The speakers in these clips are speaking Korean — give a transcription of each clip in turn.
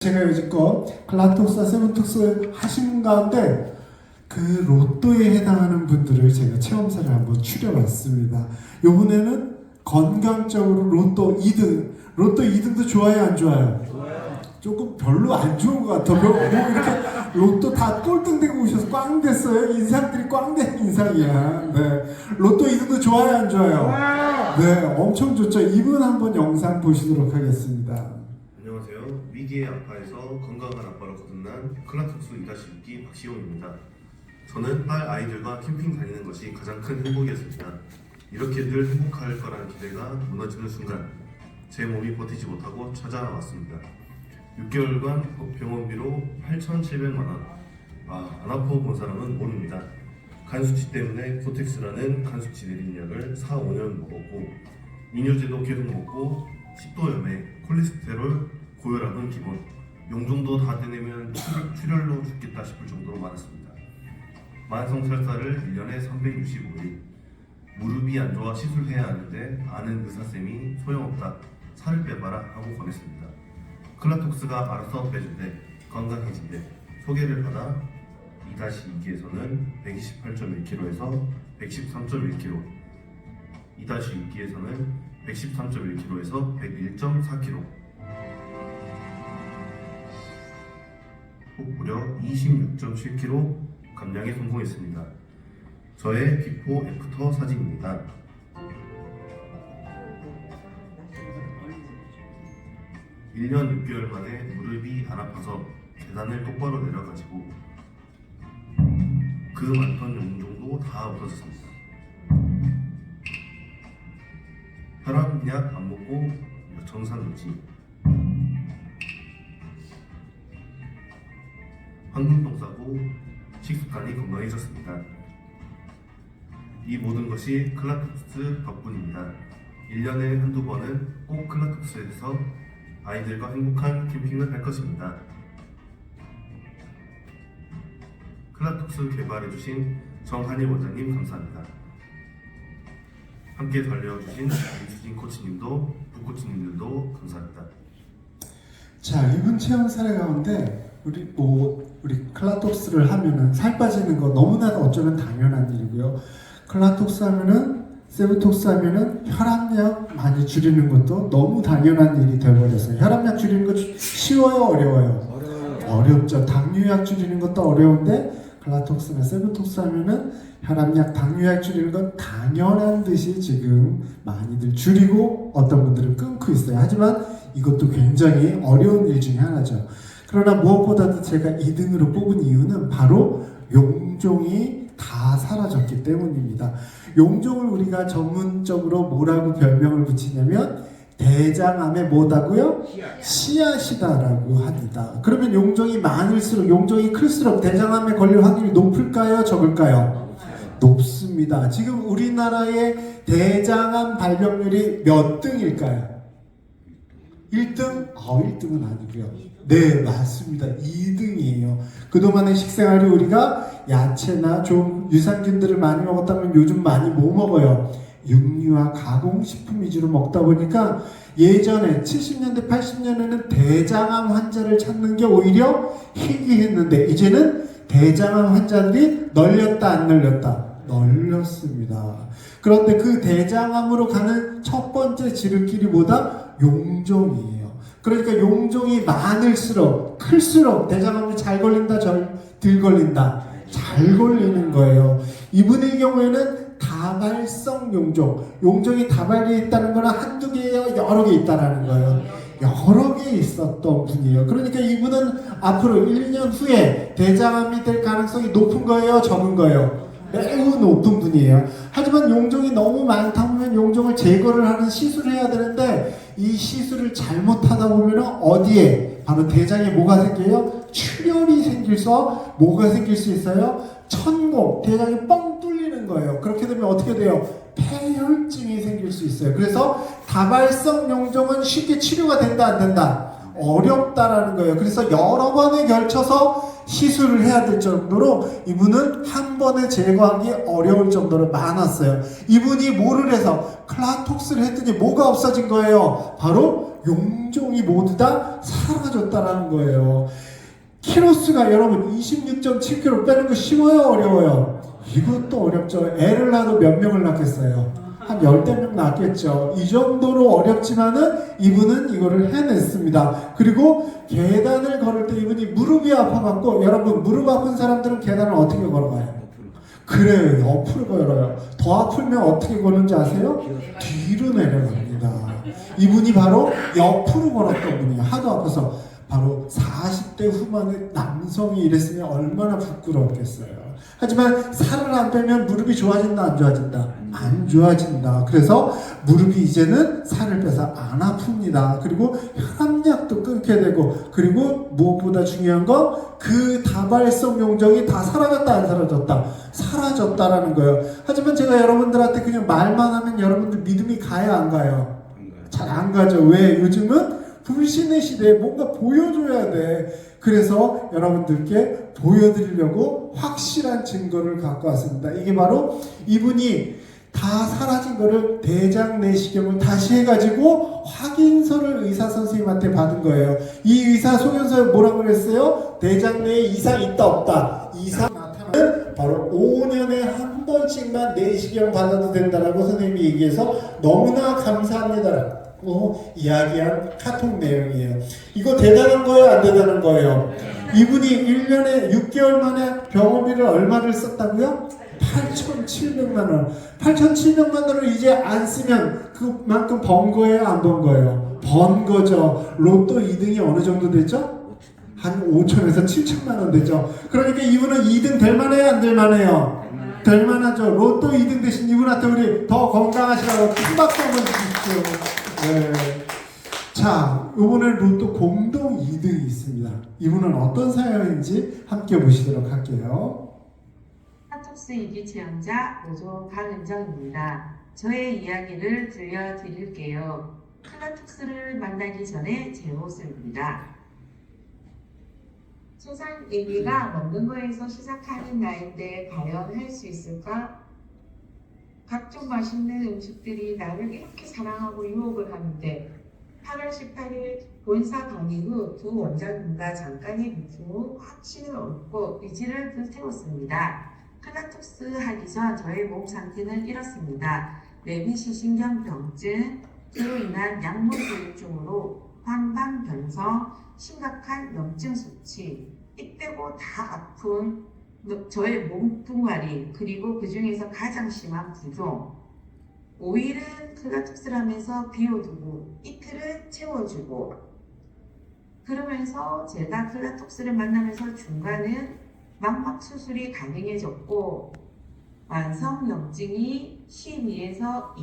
제가 여지껏 클라톡스와 세븐톡스 하신 분 가운데 그 로또에 해당하는 분들을 제가 체험사를 한번 추려봤습니다. 이번에는 건강적으로 로또 2등. 로또 2등도 좋아요, 안 좋아요? 좋아요. 조금 별로 안 좋은 것 같아요. 뭐 이렇게 로또 다 꼴등되고 오셔서 꽝 됐어요. 인상들이 꽝 된 인상이야. 네. 로또 2등도 좋아요, 안 좋아요? 좋아요. 네, 엄청 좋죠. 이분 한번 영상 보시도록 하겠습니다. 안녕하세요. 위기의 아빠에서 건강한 아빠로 거듭난 클라톡스 2-6기 박시용입니다. 저는 딸 아이들과 캠핑 다니는 것이 가장 큰 행복이었습니다. 이렇게 늘 행복할 거라는 기대가 무너지는 순간 제 몸이 버티지 못하고 찾아왔습니다. 6개월간 병원비로 8,700만 원. 안 아파 본 사람은 모릅니다. 간 수치 때문에 코텍스라는 간 수치 내리는 약을 4-5년 먹었고 이뇨제도 계속 먹고 식도염에 콜레스테롤 고혈압은 기본, 용종도 다 떼내면 출혈로 죽겠다 싶을 정도로 많았습니다. 만성설사를 1년에 365일, 무릎이 안 좋아 시술해야 하는데 아는 의사쌤이 소용없다, 살을 빼봐라 하고 권했습니다. 클라톡스가 알아서 빼준대, 건강해진대. 소개를 받아 2-2기에서는 128.1kg에서 113.1kg, 2-6기에서는 113.1kg에서 101.4kg, 무려 26.7kg 감량에 성공했습니다. 저의 비포 애프터 사진입니다. (1년 6개월) 만에 무릎이 안 아파서 계단을 똑바로 내려가지고 그 많던 용종도 다 없어졌습니다. 혈압약 안 먹고 정상 유지, 황금똥 싸고 식습관이 건강해졌습니다. 이 모든 것이 클라톡스 덕분입니다. 1년에 한두 번은 꼭 클라톡스에서 아이들과 행복한 캠핑을 할 것입니다. 클라톡스 개발해주신 정한일 원장님 감사합니다. 함께 달려주신 이수진 코치님도 부코치님들도 감사합니다. 자, 이분 체험 사례 가운데 우리 클라톡스를 하면은 살 빠지는 거 너무나 어쩌면 당연한 일이고요. 클라톡스 하면은 세브톡스 하면은 혈압약 많이 줄이는 것도 너무 당연한 일이 되어버렸어요. 혈압약 줄이는 거 쉬워요, 어려워요? 어렵죠. 당뇨약 줄이는 것도 어려운데 클라톡스나 세브톡스 하면은 혈압약, 당뇨약 줄이는 건 당연한 듯이 지금 많이들 줄이고 어떤 분들은 끊고 있어요. 하지만 이것도 굉장히 어려운 일 중에 하나죠. 그러나 무엇보다도 제가 2등으로 뽑은 이유는 바로 용종이 다 사라졌기 때문입니다. 용종을 우리가 전문적으로 뭐라고 별명을 붙이냐면 대장암의 뭐다고요? 씨앗이다라고 합니다. 그러면 용종이 많을수록, 용종이 클수록 대장암에 걸릴 확률이 높을까요? 적을까요? 높습니다. 지금 우리나라의 대장암 발병률이 몇 등일까요? 1등? 1등은 아니고요. 네, 맞습니다. 2등이에요. 그동안의 식생활이 우리가 야채나 좋은 유산균들을 많이 먹었다면 요즘 많이 뭐 먹어요? 육류와 가공식품 위주로 먹다 보니까 예전에 70년대, 80년에는 대장암 환자를 찾는 게 오히려 희귀했는데 이제는 대장암 환자들이 널렸다, 안 널렸다? 널렸습니다. 그런데 그 대장암으로 가는 첫 번째 지름길이 뭐다? 용종이에요. 그러니까 용종이 많을수록, 클수록 대장암이 잘 걸린다, 덜 걸린다? 잘 걸리는 거예요. 이분의 경우에는 다발성 용종, 용종이 다발이 있다는 거는 한두 개예요, 여러 개 있다는 거예요. 여러 개 있었던 분이에요. 그러니까 이분은 앞으로 1년 후에 대장암이 될 가능성이 높은 거예요, 적은 거예요? 매우 높은 분이에요. 하지만 용종이 너무 많다 보면 용종을 제거를 하는 시술을 해야 되는데 이 시술을 잘못하다 보면 어디에? 바로 대장에 뭐가 생겨요? 출혈이 생길서 뭐가 생길 수 있어요? 천공, 대장이 뻥 뚫리는 거예요. 그렇게 되면 어떻게 돼요? 폐혈증이 생길 수 있어요. 그래서 다발성 용종은 쉽게 치료가 된다, 안 된다? 어렵다라는 거예요. 그래서 여러 번에 걸쳐서 시술을 해야 될 정도로 이분은 한 번에 제거하기 어려울 정도로 많았어요. 이분이 뭐를 해서 클라톡스를 했더니 뭐가 없어진 거예요? 바로 용종이 모두 다 사라졌다라는 거예요. 키로수가 여러분 26.7kg 빼는 거 쉬워요? 어려워요? 이것도 어렵죠. 애를 낳아도 몇 명을 낳겠어요? 한 10명 낳겠죠. 이 정도로 어렵지만은 이분은 이거를 해냈습니다. 그리고 계단을 걸을 때 이분이 무릎이 아파갖고, 여러분 무릎 아픈 사람들은 계단을 어떻게 걸어가요? 그래요. 옆으로 걸어요. 더 아프면 어떻게 걷는지 아세요? 뒤로 내려갑니다. 이분이 바로 옆으로 걸었던 분이에요. 하도 아파서. 바로 40대 후반의 남성이 이랬으면 얼마나 부끄러웠겠어요. 하지만 살을 안 빼면 무릎이 좋아진다, 안 좋아진다? 안 좋아진다. 그래서 무릎이 이제는 살을 빼서 안 아픕니다. 그리고 혈압약도 끊게 되고, 그리고 무엇보다 중요한 건 그 다발성 용종이 다 사라졌다, 안 사라졌다? 사라졌다라는 거예요. 하지만 제가 여러분들한테 그냥 말만 하면 여러분들 믿음이 가요, 안 가요? 잘 안 가죠. 왜? 요즘은 불신의 시대에 뭔가 보여줘야 돼. 그래서 여러분들께 보여드리려고 확실한 증거를 갖고 왔습니다. 이게 바로 이분이 다 사라진 거를 대장 내시경을 다시 해가지고 확인서를 의사 선생님한테 받은 거예요. 이 의사 소견서에 뭐라고 그랬어요? 대장 내에 이상 있다 없다. 이상 나타나면 바로 5년에 한 번씩만 내시경 받아도 된다라고 선생님이 얘기해서 너무나 감사합니다. 이야기한 카톡 내용이에요. 이거 대단한 거예요? 안 대단한 거예요? 이분이 1년에 6개월 만에 병원비를 얼마를 썼다고요? 8,700만 원. 8,700만 원을 이제 안 쓰면 그만큼 번 거예요? 안 번 거예요? 번 거죠. 로또 2등이 어느 정도 됐죠? 한 5천에서 7천만 원 되죠. 그러니까 이분은 2등 될 만해요? 안 될 만해요? 될 만하죠. 로또 2등 대신 이분한테 우리 더 건강하시라고 큰 박수 한번 주십시오. 네. 자, 이번에 로또 공동 2등이 있습니다. 이분은 어떤 사연인지 함께 보시도록 할게요. 클라톡스 2기 체험자 노조 강은정입니다. 저의 이야기를 들려드릴게요. 클라톡스를 만나기 전에 제 모습입니다. 세상 얘기가 먹는 거에서 시작하는 나인데 과연 할 수 있을까? 각종 맛있는 음식들이 나를 이렇게 사랑하고 유혹을 하는데 8월 18일 본사 강의 후 두 원장님과 잠깐의 미팅 후 확신을 얻고 의지를 불태웠습니다. 클라톡스 하기 전 저의 몸 상태는 이렇습니다. 뇌비시신경병증, 그로 인한 약물 부유증으로 황반변성, 심각한 염증 수치, 이 빼고 다 아픈 저의 몸뚱아리, 그리고 그 중에서 가장 심한 부종. 5일은 클라톡스를 하면서 비워두고 이틀은 채워주고, 그러면서 제가 클라톡스를 만나면서 중간은 망막 수술이 가능해졌고 만성 염증이 12에서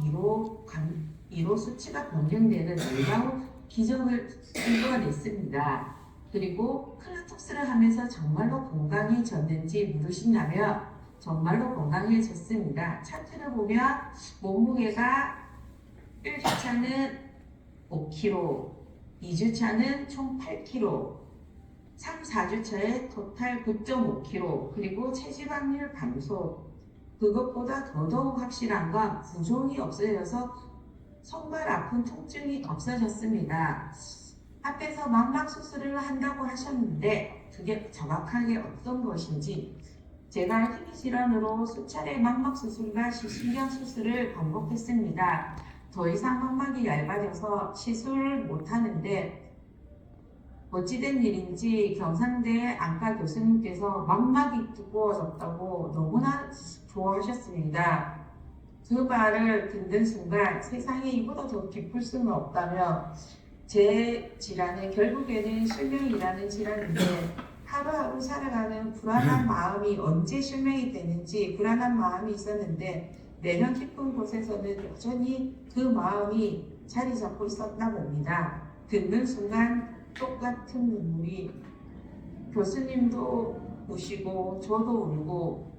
2로 수치가 변경되는 놀라운 기적을 이루어냈습니다. 그리고 클라톡스를 하면서 정말로 건강해졌는지 물으신다면 정말로 건강해졌습니다. 차트를 보면 몸무게가 1주차는 5kg, 2주차는 총 8kg, 3, 4주차에 토탈 9.5kg, 그리고 체지방률 감소. 그것보다 더더욱 확실한 건 부종이 없어져서 손발 아픈 통증이 없어졌습니다. 앞에서 망막 수술을 한다고 하셨는데 그게 정확하게 어떤 것인지, 제가 희귀 질환으로 수차례 망막 수술과 시신경 수술을 반복했습니다. 더 이상 망막이 얇아져서 시술을 못하는데 어찌된 일인지 경상대 안과 교수님께서 망막이 두꺼워졌다고 너무나 좋아하셨습니다. 그 말을 듣는 순간 세상에 이보다 더 기쁠 수는 없다며, 제 질환은 결국에는 실명이라는 질환인데 하루하루 살아가는 불안한 마음이 언제 실명이 되는지 불안한 마음이 있었는데 내면 깊은 곳에서는 여전히 그 마음이 자리 잡고 있었나 봅니다. 듣는 순간 똑같은 눈물이, 교수님도 우시고 저도 울고,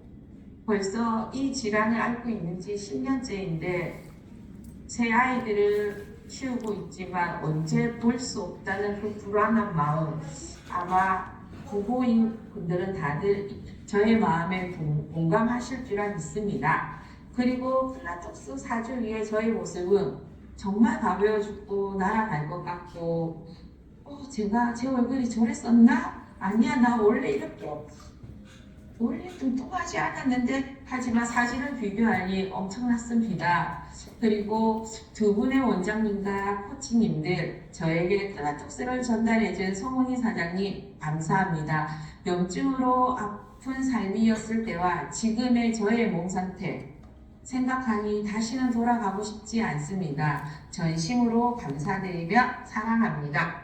벌써 이 질환을 앓고 있는 지 10년째인데 제 아이들을 키우고 있지만 언제 볼 수 없다는 그 불안한 마음, 아마 부모인 분들은 다들 저의 마음에 공감하실 줄 믿습니다. 그리고 클라톡스 사주 위의 저의 모습은 정말 가벼워 죽고 날아갈 것 같고, 제가 제 얼굴이 저랬었나? 아니야, 나 원래 뚱뚱하지 않았는데, 하지만 사진을 비교하니 엄청났습니다. 그리고 두 분의 원장님과 코치님들, 저에게 클라톡스를 전달해준 송은희 사장님 감사합니다. 염증으로 아픈 삶이었을 때와 지금의 저의 몸 상태 생각하니 다시는 돌아가고 싶지 않습니다. 전심으로 감사드리며 사랑합니다.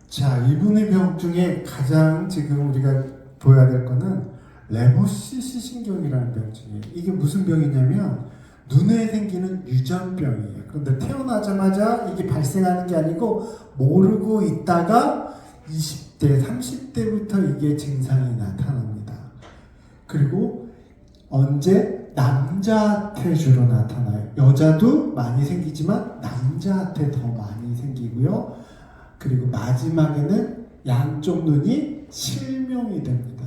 자, 이분의 병 중에 가장 지금 우리가 보여야 될 거는 레버시 시신경이라는 병증이에요. 이게 무슨 병이냐면 눈에 생기는 유전병이에요. 그런데 태어나자마자 이게 발생하는 게 아니고 모르고 있다가 20대, 30대부터 이게 증상이 나타납니다. 그리고 언제? 남자한테 주로 나타나요. 여자도 많이 생기지만 남자한테 더 많이 생기고요. 그리고 마지막에는 양쪽 눈이 실명이 됩니다.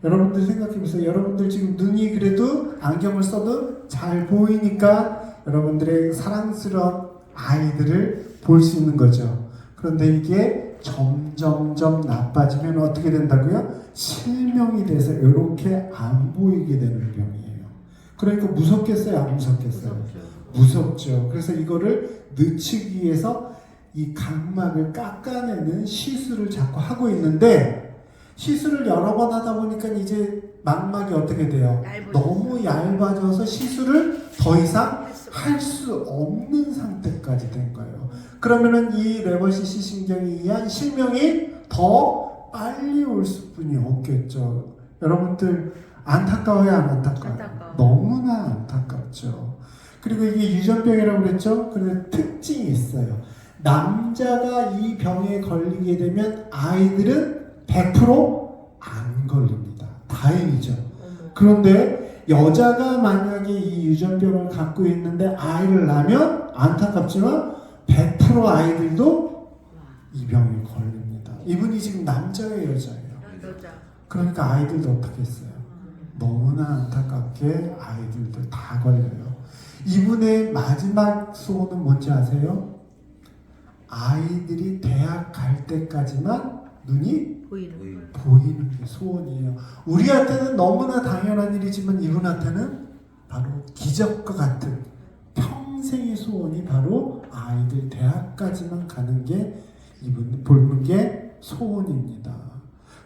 여러분들 생각해보세요. 여러분들 지금 눈이 그래도 안경을 써도 잘 보이니까 여러분들의 사랑스러운 아이들을 볼 수 있는 거죠. 그런데 이게 점점점 나빠지면 어떻게 된다고요? 실명이 돼서 이렇게 안 보이게 되는 병이에요. 그러니까 무섭겠어요? 안 무섭겠어요? 무섭죠. 그래서 이거를 늦추기 위해서 이 각막을 깎아내는 시술을 자꾸 하고 있는데, 시술을 여러 번 하다 보니까 이제 망막이 어떻게 돼요? 너무 얇아져서 시술을 더 이상 할 수 없는 상태까지 된 거예요. 그러면은 이 레버시 시신경에 의한 실명이 더 빨리 올 수뿐이 없겠죠. 여러분들 안타까워요, 안 안타까워요? 안타까워요. 너무나 안타깝죠. 그리고 이게 유전병이라고 그랬죠? 그런데 특징이 있어요. 남자가 이 병에 걸리게 되면 아이들은 100%안 걸립니다. 다행이죠. 그런데 여자가 만약에 이 유전병을 갖고 있는데 아이를 낳으면 안타깝지만 100% 아이들도 이 병에 걸립니다. 이분이 지금 남자예요, 여자예요? 여자. 그러니까 아이들도 어떻게 했어요? 너무나 안타깝게 아이들도 다 걸려요. 이분의 마지막 소원은 뭔지 아세요? 아이들이 대학 갈 때까지만 눈이 보이는 게 소원이에요. 우리한테는 너무나 당연한 일이지만 이분한테는 바로 기적과 같은 평생의 소원이 바로 아이들 대학까지만 가는 게 이분의 소원입니다.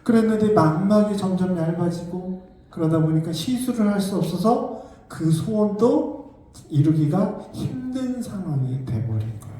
그랬는데 망막이 점점 얇아지고 그러다 보니까 시술을 할 수 없어서 그 소원도 이루기가 힘든 상황이 돼버린 거예요.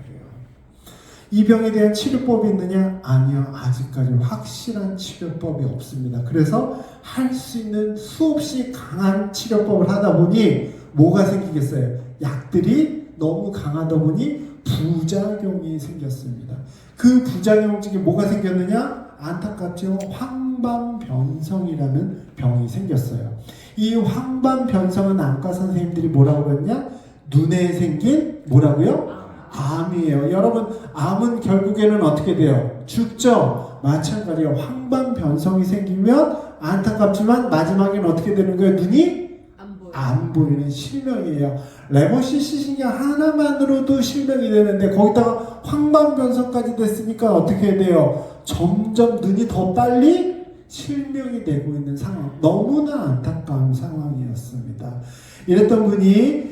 이 병에 대한 치료법이 있느냐? 아니요. 아직까지 확실한 치료법이 없습니다. 그래서 할 수 있는 수없이 강한 치료법을 하다 보니 뭐가 생기겠어요? 약들이 너무 강하다 보니 부작용이 생겼습니다. 그 부작용 중에 뭐가 생겼느냐? 안타깝죠. 황반변성이라는 병이 생겼어요. 이 황반변성은 안과 선생님들이 뭐라고 그랬냐? 눈에 생긴 뭐라고요? 암이에요. 여러분, 암은 결국에는 어떻게 돼요? 죽죠? 마찬가지예요. 황반변성이 생기면 안타깝지만 마지막에는 어떻게 되는 거예요? 눈이 안 보이는 실명이에요. 레버시 시신경 하나만으로도 실명이 되는데 거기다가 황반변성까지 됐으니까 어떻게 해야 돼요? 점점 눈이 더 빨리 실명이 되고 있는 상황. 너무나 안타까운 상황이었습니다. 이랬던 분이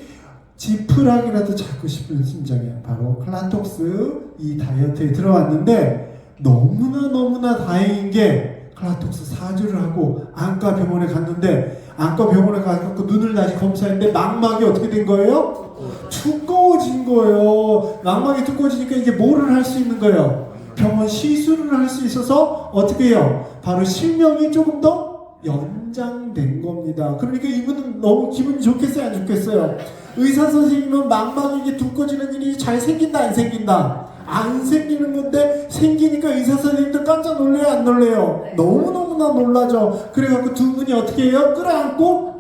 지푸라기라도 잡고 싶은 심정이에요. 바로 클라톡스 이 다이어트에 들어왔는데 너무나 다행인 게 클라톡스 4주를 하고 안과 병원에 갔는데 안과 병원에 가서 눈을 다시 검사했는데 망막이 어떻게 된 거예요? 두꺼워진 거예요. 망막이 두꺼워지니까 이제 뭐를 할 수 있는 거예요? 병원 시술을 할 수 있어서 어떻게 해요? 바로 실명이 조금 더 연장된 겁니다. 그러니까 이분은 너무 기분이 좋겠어요, 안 좋겠어요? 의사 선생님은 망막이 이게 두꺼워지는 일이 잘 생긴다, 안 생긴다? 안 생기는 건데 생기니까 의사 선생님도 깜짝 놀래요, 안 놀래요? 너무너무나 놀라죠. 그래갖고 두 분이 어떻게 해요? 끌어안고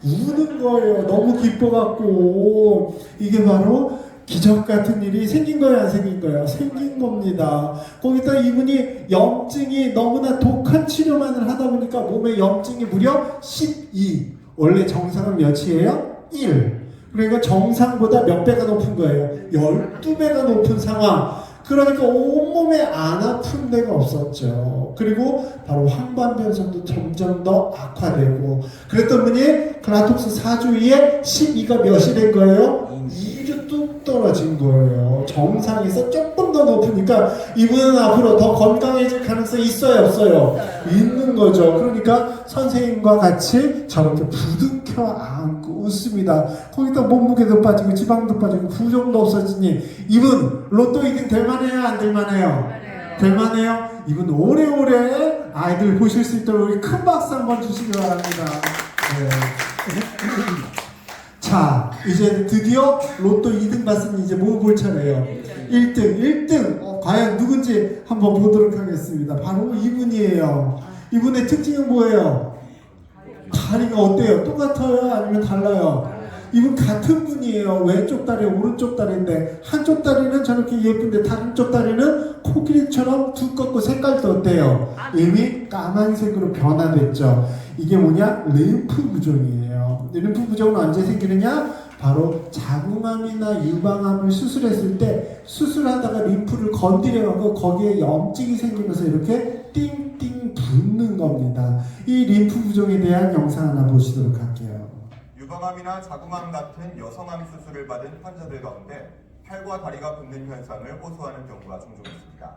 우는 거예요. 너무 기뻐갖고. 이게 바로 기적 같은 일이 생긴 거예요, 안 생긴 거예요? 생긴 겁니다. 거기다 이분이 염증이 너무나 독한 치료만을 하다 보니까 몸에 염증이 무려 12. 원래 정상은 몇이에요? 1. 그러니까 정상보다 몇 배가 높은 거예요? 12배가 높은 상황. 그러니까 온몸에 안 아픈 데가 없었죠. 그리고 바로 황반변성도 점점 더 악화되고, 그랬던 분이 클라톡스 4주 이에 12가 몇이 된 거예요? 2주 뚝 떨어진 거예요. 정상에서 조금 더 높으니까 이분은 앞으로 더 건강해질 가능성이 있어요, 없어요? 있는 거죠. 그러니까 선생님과 같이 저렇게 부둥켜 안고 웃습니다. 거기다 몸무게도 빠지고 지방도 빠지고 부종도 없어지니 이분 로또 2등 될만해요, 안 될만해요? 될만해요? 이분 오래오래 아이들 보실 수 있도록 우리 큰 박수 한번 주시기 바랍니다. 네. 자, 이제 드디어 로또 2등 봤으니 이제 뭐 볼 차례예요? 1등. 과연 누군지 한번 보도록 하겠습니다. 바로 이분이에요. 이분의 특징은 뭐예요? 다리가 어때요? 똑같아요? 아니면 달라요? 이분 같은 분이에요. 왼쪽 다리, 오른쪽 다리인데 한쪽 다리는 저렇게 예쁜데 다른 쪽 다리는 코끼리처럼 두껍고 색깔도 어때요? 이미 까만색으로 변화됐죠. 이게 뭐냐? 림프 부종이에요. 림프 부종은 언제 생기느냐? 바로 자궁암이나 유방암을 수술했을 때 수술하다가 림프를 건드려가고 거기에 염증이 생기면서 이렇게 띵띵 붓는 겁니다. 이 림프 부종에 대한 영상 하나 보시도록 할게요. 유방암이나 자궁암 같은 여성암 수술을 받은 환자들 가운데 팔과 다리가 붓는 현상을 호소하는 경우가 종종 있습니다.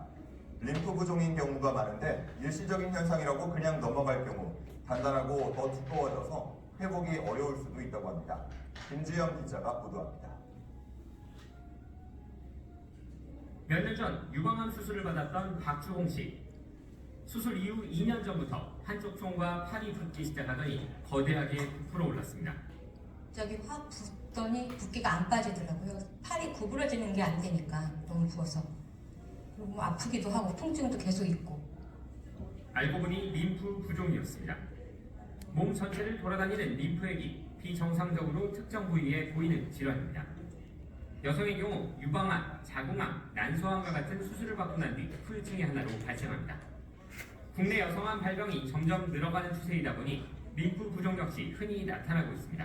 림프 부종인 경우가 많은데 일시적인 현상이라고 그냥 넘어갈 경우 단단하고 더 두꺼워져서 회복이 어려울 수도 있다고 합니다. 김주영 기자가 보도합니다. 몇 년 전 유방암 수술을 받았던 박주홍 씨. 수술 이후 2년 전부터 한쪽 총과 팔이 붓기 시작하더니 거대하게 부풀어 올랐습니다. 저기 확 붓더니 붓기가 안 빠지더라고요. 팔이 구부러지는 게 안 되니까 너무 부어서. 그리고 뭐 아프기도 하고 통증도 계속 있고. 알고 보니 림프 부종이었습니다. 몸 전체를 돌아다니는 림프액이 비정상적으로 특정 부위에 보이는 질환입니다. 여성의 경우 유방암, 자궁암, 난소암과 같은 수술을 받고 난 뒤 후유증의 하나로 발생합니다. 국내 여성암 발병이 점점 늘어가는 추세이다 보니 림프 부종 역시 흔히 나타나고 있습니다.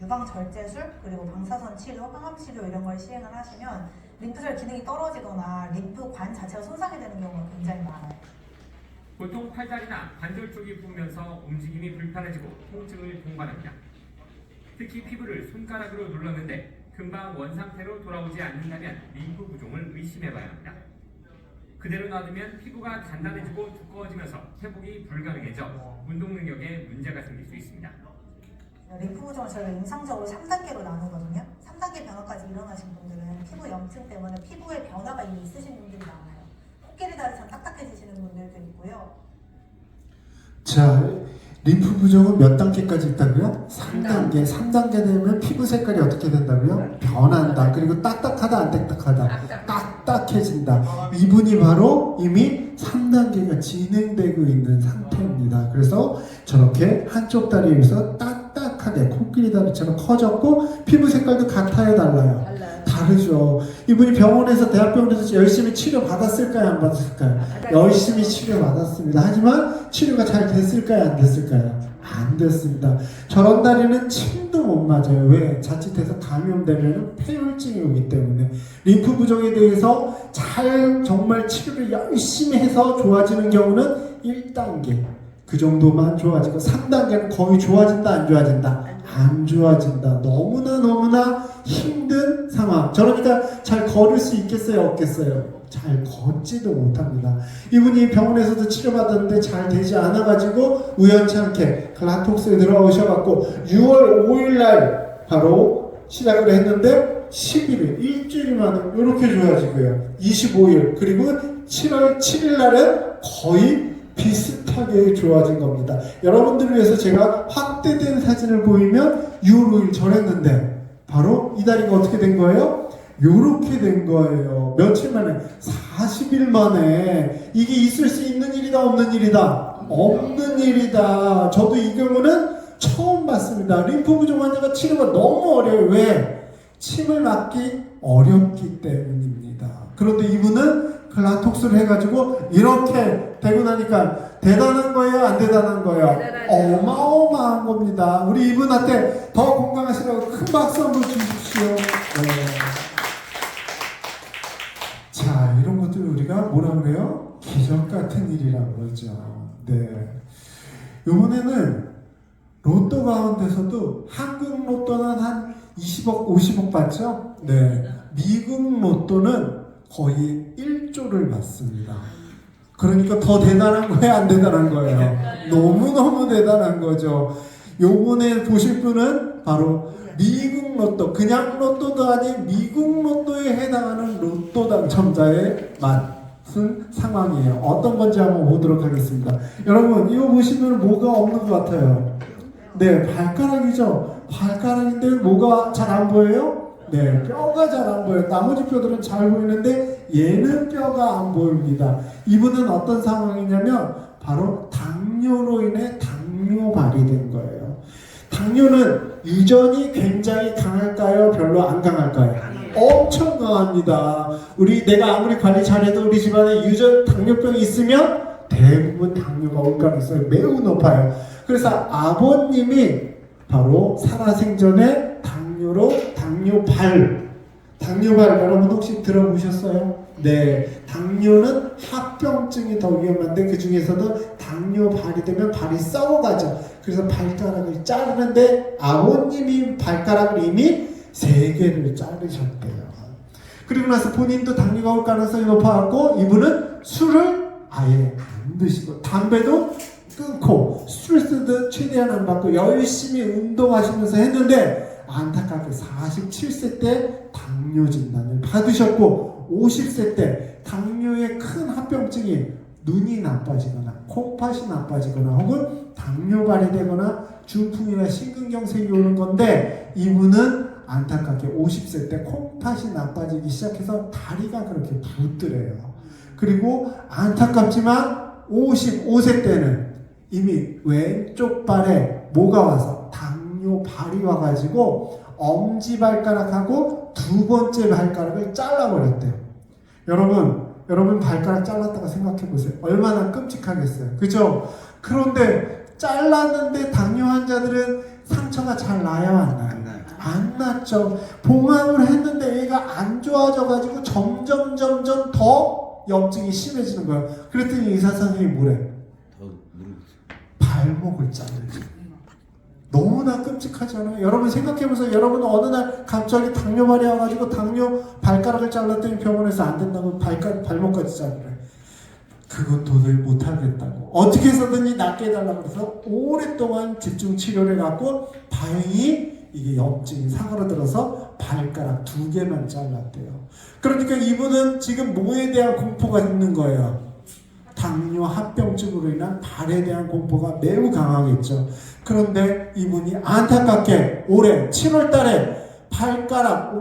유방 절제술 그리고 방사선 치료, 항암 치료 이런 걸 시행을 하시면 림프절 기능이 떨어지거나 림프관 자체가 손상이 되는 경우가 굉장히 많아요. 보통 팔다리나 관절 쪽이 부으면서 움직임이 불편해지고 통증을 동반합니다. 특히 피부를 손가락으로 눌렀는데 금방 원상태로 돌아오지 않는다면 림프 부종을 의심해봐야 합니다. 그대로 놔두면 피부가 단단해지고 두꺼워지면서 회복이 불가능해져 운동 능력에 문제가 생길 수 있습니다. 림프 부종을 저희가 임상적으로 3단계로 나누거든요. 3단계 변화까지 일어나신 분들은 피부 염증 때문에 피부에 변화가 이미 있으신 분들이 많아요. 코끼리 다리처럼 딱딱해지시는 분들도 있고요. 자, 림프 부종은 몇 단계까지 있다고요? 3단계. 3단계 되면 피부 색깔이 어떻게 된다고요? 변한다. 그리고 딱딱하다, 안 딱딱하다? 딱딱해진다. 이분이 바로 이미 3단계가 진행되고 있는 상태입니다. 그래서 저렇게 한쪽 다리에서 딱딱하게 코끼리 다리처럼 커졌고 피부 색깔도 같아요, 달라요? 다르죠. 이분이 병원에서 대학병원에서 열심히 치료 받았을까요, 안 받았을까요? 열심히 치료 받았습니다. 하지만 치료가 잘 됐을까요, 안 됐을까요? 안 됐습니다. 저런 다리는 침도 못 맞아요. 왜? 자칫해서 감염되면 폐혈증이 오기 때문에. 림프 부종에 대해서 잘 정말 치료를 열심히 해서 좋아지는 경우는 1단계. 그 정도만 좋아지고 3단계는 거의 좋아진다, 안 좋아진다? 안 좋아진다. 너무나 힘든 상황. 저러니까 잘 걸을 수 있겠어요, 없겠어요? 잘 걷지도 못합니다. 이분이 병원에서도 치료받았는데 잘 되지 않아가지고 우연찮게 클라톡스에 들어오셔갖고 6월 5일날 바로 시작을 했는데 11일, 일주일 만에 이렇게 좋아지고요. 25일 그리고 7월 7일날은 거의 비슷하게 좋아진 겁니다. 여러분들을 위해서 제가 확대된 사진을 보이면 6월 5일 전했는데 바로 이 다리가 어떻게 된 거예요? 요렇게 된 거예요. 며칠 만에 40일 만에. 이게 있을 수 있는 일이다, 없는 일이다? 없는 일이다. 저도 이 경우는 처음 봤습니다. 림프 부종 환자가 치료가 너무 어려워요. 왜? 침을 막기 어렵기 때문입니다. 그런데 이분은 클라톡스를 해가지고 이렇게 되고 나니까 대단한 거예요? 안 대단한 거예요? 어마어마한 겁니다. 우리 이분한테 더 건강하시라고 큰 박수 한번 주십시오. 네. 자, 이런 것들 우리가 뭐라 그래요? 기적 같은 일이라고 그러죠. 네. 이번에는 로또 가운데서도 한국 로또는 한 20억, 50억 받죠? 네. 미국 로또는 거의 1조를 받습니다. 그러니까 더 대단한 거예요? 안 대단한 거예요? 너무너무 대단한 거죠. 요번에 보실 분은 바로 미국 로또, 그냥 로또도 아닌 미국 로또에 해당하는 로또 당첨자의 맞은 상황이에요. 어떤 건지 한번 보도록 하겠습니다. 여러분, 이거 보시면 뭐가 없는 것 같아요? 네, 발가락이죠. 발가락인데 뭐가 잘 안 보여요? 네, 뼈가 잘 안 보여요. 나머지 뼈들은 잘 보이는데 얘는 뼈가 안 보입니다. 이분은 어떤 상황이냐면 바로 당뇨로 인해 당뇨발이 된 거예요. 당뇨는 유전이 굉장히 강할까요? 별로 안 강할까요? 엄청 강합니다. 내가 아무리 관리 잘해도 우리 집안에 유전 당뇨병이 있으면 대부분 당뇨가 올 가능성이 매우 높아요. 그래서 아버님이 바로 살아생전에 당뇨발 여러분 혹시 들어보셨어요? 네, 당뇨는 합병증이 더 위험한데 그 중에서도 당뇨발이 되면 발이 썩어가죠. 그래서 발가락을 자르는데 아버님이 발가락을 이미 3개를 자르셨대요. 그리고 나서 본인도 당뇨가 올 가능성이 높아갖고 이분은 술을 아예 안 드시고 담배도 끊고 스트레스도 최대한 안 받고 열심히 운동하시면서 했는데 안타깝게 47세 때 당뇨 진단을 받으셨고 50세 때 당뇨의 큰 합병증이 눈이 나빠지거나 콩팥이 나빠지거나 혹은 당뇨발이 되거나 중풍이나 심근경색이 오는 건데 이분은 안타깝게 50세 때 콩팥이 나빠지기 시작해서 다리가 그렇게 붓더래요. 그리고 안타깝지만 55세 때는 이미 왼쪽 발에 뭐가 와서 당뇨발이 와가지고 엄지발가락하고 2번째 발가락을 잘라버렸대요. 여러분 발가락 잘랐다가 생각해보세요. 얼마나 끔찍하겠어요. 그죠? 그런데 잘랐는데 당뇨 환자들은 상처가 잘 나요? 안 나요? 안 났죠. 봉합을 했는데 얘가 안 좋아져가지고 점점 더 염증이 심해지는 거예요. 그랬더니 의사 선생님이 뭐래? 발목을 자르죠. 너무나 끔찍하잖아요. 여러분 생각해보세요. 여러분 어느 날 갑자기 당뇨발이 와가지고 당뇨 발가락을 잘랐더니 병원에서 안 된다고 발목까지 자르래. 그건 도저히 못하겠다고 어떻게 해서든지 낫게 해달라고 해서 오랫동안 집중 치료를 해갖고 다행히 이게 염증이 사그러들어서 발가락 2개만 잘랐대요. 그러니까 이분은 지금 뭐에 대한 공포가 있는 거예요? 당뇨 합병증으로 인한 발에 대한 공포가 매우 강하겠죠. 그런데 이분이 안타깝게 올해 7월 달에 발가락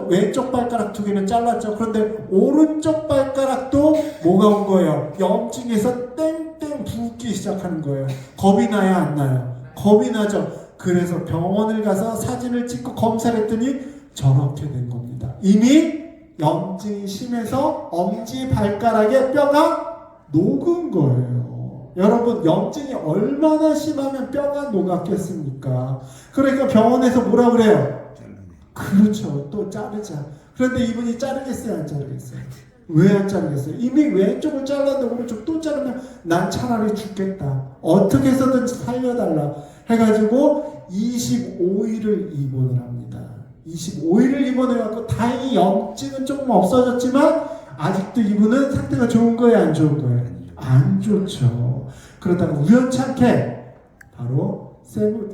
왼쪽 발가락 2개는 잘랐죠. 그런데 오른쪽 발가락도 뭐가 온 거예요? 염증에서 땡땡 붓기 시작하는 거예요. 겁이 나요? 안 나요? 겁이 나죠. 그래서 병원을 가서 사진을 찍고 검사를 했더니 저렇게 된 겁니다. 이미 염증이 심해서 엄지 발가락에 뼈가 녹은 거예요. 여러분 염증이 얼마나 심하면 뼈가 녹았겠습니까? 그러니까 병원에서 뭐라 그래요? 그렇죠. 또 자르자. 그런데 이분이 자르겠어요? 안 자르겠어요? 왜 안 자르겠어요? 이미 왼쪽을 잘랐는데 오른쪽 또 자르면 난 차라리 죽겠다. 어떻게 해서든지 살려달라 해가지고 25일을 입원을 합니다. 25일을 입원해갖고 다행히 염증은 조금 없어졌지만 아직도 이분은 상태가 좋은 거예요? 안 좋은 거예요? 안 좋죠. 그러다가 우연찮게 바로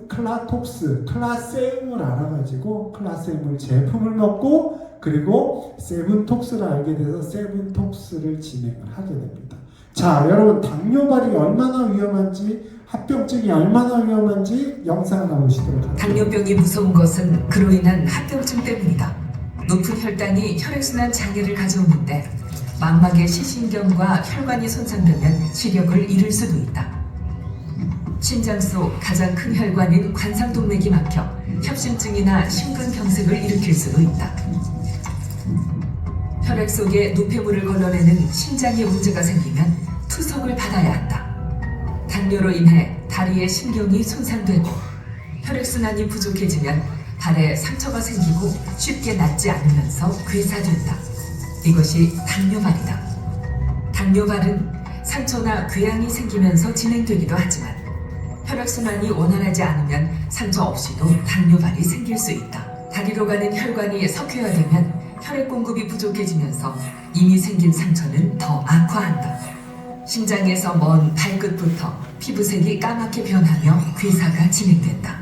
클라세움을 알아가지고 클라세움 제품을 먹고 그리고 세븐톡스를 알게 돼서 세븐톡스를 진행을 하게 됩니다. 자, 여러분 당뇨발이 얼마나 위험한지 합병증이 얼마나 위험한지 영상 하나 보시도록 하겠습니다. 당뇨병이 무서운 것은 그로 인한 합병증 때문이다. 높은 혈당이 혈액순환 장애를 가져오는데 망막의 시신경과 혈관이 손상되면 시력을 잃을 수도 있다. 심장 속 가장 큰 혈관인 관상동맥이 막혀 협심증이나 심근경색을 일으킬 수도 있다. 혈액 속에 노폐물을 걸러내는 심장에 문제가 생기면 투석을 받아야 한다. 당뇨로 인해 다리의 신경이 손상되고 혈액순환이 부족해지면 발에 상처가 생기고 쉽게 낫지 않으면서 괴사된다. 이것이 당뇨발이다. 당뇨발은 상처나 궤양이 생기면서 진행되기도 하지만 혈액순환이 원활하지 않으면 상처 없이도 당뇨발이 생길 수 있다. 다리로 가는 혈관이 석회화되면 혈액 공급이 부족해지면서 이미 생긴 상처는 더 악화한다. 심장에서 먼 발끝부터 피부색이 까맣게 변하며 괴사가 진행된다.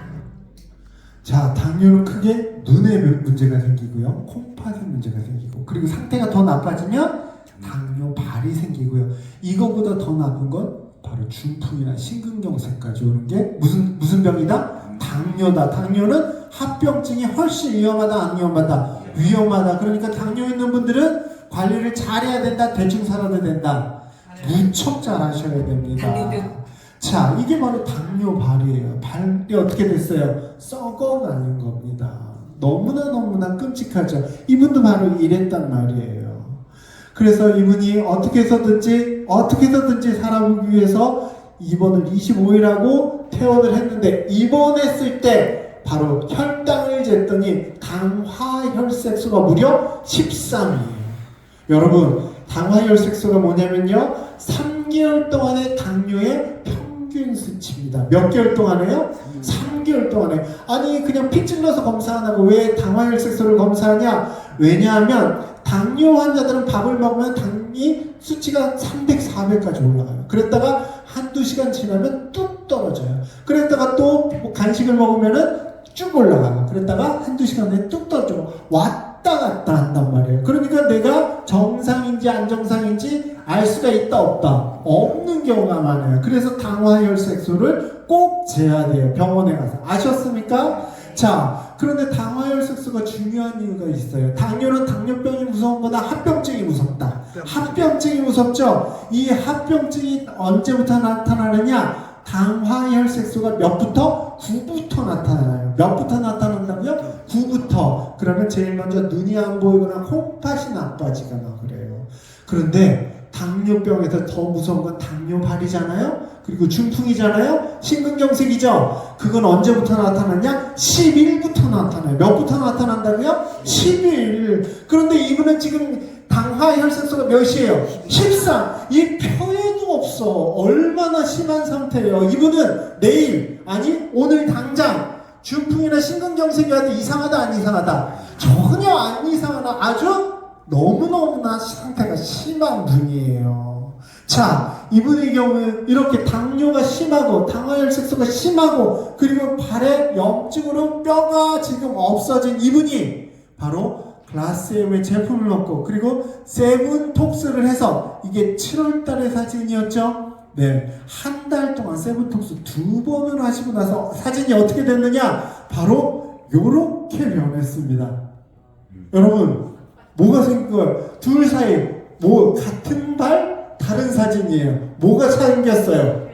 자, 당뇨는 크게 눈에 문제가 생기고요, 콩팥에 문제가 생기고, 그리고 상태가 더 나빠지면 당뇨발이 생기고요. 이거보다 더 나쁜 건 바로 중풍이나 심근경색까지 오는 게 무슨 병이다? 당뇨다. 당뇨는 합병증이 훨씬 위험하다, 안 위험하다? 위험하다. 그러니까 당뇨 있는 분들은 관리를 잘해야 된다, 대충 살아도 된다. 무척 잘 하셔야 됩니다. 당뇨병. 자, 이게 바로 당뇨발이에요. 발이 어떻게 됐어요? 썩어가는 겁니다. 너무나 끔찍하죠. 이분도 바로 이랬단 말이에요. 그래서 이분이 어떻게 해서든지 살아보기 위해서 입원을 25일 하고 퇴원을 했는데, 입원했을 때 바로 혈당을 쟀더니 당화혈색소가 무려 13이에요. 여러분, 당화혈색소가 뭐냐면요, 3개월 동안의 당뇨의 평균 수치입니다. 몇 개월 동안에요? 3개월 동안에. 아니, 그냥 피 찔러서 검사 안 하고 왜 당화혈색소를 검사하냐? 왜냐하면 당뇨 환자들은 밥을 먹으면 당이 수치가 300, 400까지 올라가요. 그랬다가 한두 시간 지나면 뚝 떨어져요. 그랬다가 또 간식을 먹으면은 쭉 올라가요. 그랬다가 한두 시간 내에 뚝 떨어져. 왔다 갔다 한단 말이에요. 그러니까 내가 정상인지 안 정상인지 알 수가 있다 없다? 없는 경우가 많아요. 그래서 당화혈색소를 꼭 재야 돼요. 병원에 가서. 아셨습니까? 자, 그런데 당화혈색소가 중요한 이유가 있어요. 당뇨는 당뇨병이 무서운 거다, 합병증이 무섭다. 합병증이 무섭죠? 이 합병증이 언제부터 나타나느냐? 당화혈색소가 몇부터? 9부터 나타나요. 몇부터 나타난다고요? 9부터. 그러면 제일 먼저 눈이 안 보이거나 콩팥이 나빠지거나 그래요. 그런데 당뇨병에서 더 무서운 건 당뇨발이잖아요. 그리고 중풍이잖아요. 심근경색이죠. 그건 언제부터 나타나냐? 10일부터 나타나요. 몇부터 나타난다고요? 10일. 그런데 이분은 지금 당화혈색소가 몇이에요? 13. 이 표에도 없어. 얼마나 심한 상태예요. 이분은 내일, 아니 오늘 당장 중풍이나 심근경색이 와도 이상하다, 안 이상하다? 전혀 안 이상하다. 아주 너무너무나 상태가 심한 분이에요. 자, 이분의 경우는 이렇게 당뇨가 심하고 당화혈색소가 심하고 그리고 발에 염증으로 뼈가 지금 없어진 이분이 바로 글라스엠의 제품을 넣고 그리고 세븐톡스를 해서, 이게 7월달의 사진이었죠? 네, 한 달 동안 세븐톡스 2번을 하시고 나서 사진이 어떻게 됐느냐? 바로 요렇게 변했습니다. 여러분, 뭐가 생긴 거예요? 둘 사이 같은 발 다른 사진이에요. 뭐가 생겼어요?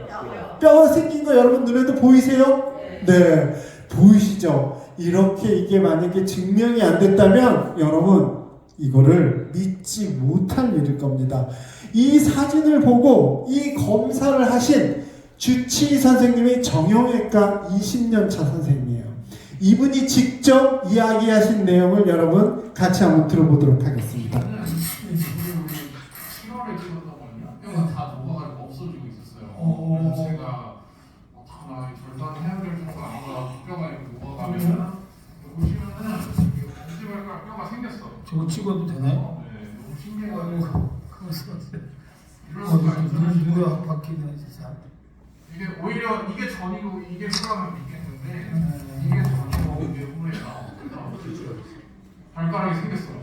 뼈가 생긴 거 여러분 눈에도 보이세요? 네, 보이시죠? 이렇게 이게 만약에 증명이 안 됐다면 여러분 이거를 믿지 못할 일일 겁니다. 이 사진을 보고 이 검사를 하신 주치의 선생님이 정형외과 20년차 선생님이에요. 이분이 직접 이야기하신 내용을 여러분 같이 한번 들어보도록 하겠습니다. 7월에 찍었다고요. 뼈가 다 녹아가지고 없어지고 있었어요. 그래서 제가 다 절단해야 될 정도 아마 뼈가 이렇게 녹아가면 보시면은 옥지발가락 뼈가 생겼어. 저거 찍어도 되나요? 네, 너무 신기해가지고 이럴 수가 누가 바뀌네 진짜. 이게 오히려 이게 전이고 이게 후라면 믿겠는데 이게 전이고 이게 후예요. 발가락이 생겼어. 네.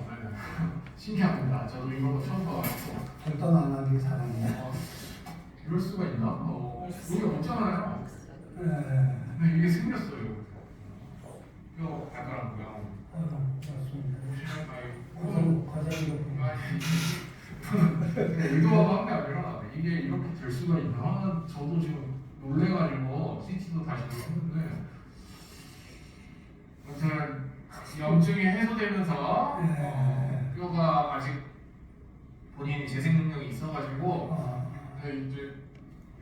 신기합니다. 저도 이런 거 처음 봐가지고. 절단 안 하길 잘하네. 이럴 수가 있나? 이게 없잖아요. 네. 근데 이게 생겼어요. 뼈 발가락 모양. 맞습니다. 보시면 과장이 의도하고 한 게 아니라 이게 이렇게 될 수가 있나? 저도 지금 놀래가지고 염증이 해소되면서 네. 뼈가 아직 본인 재생 능력이 있어가지고 근데 이제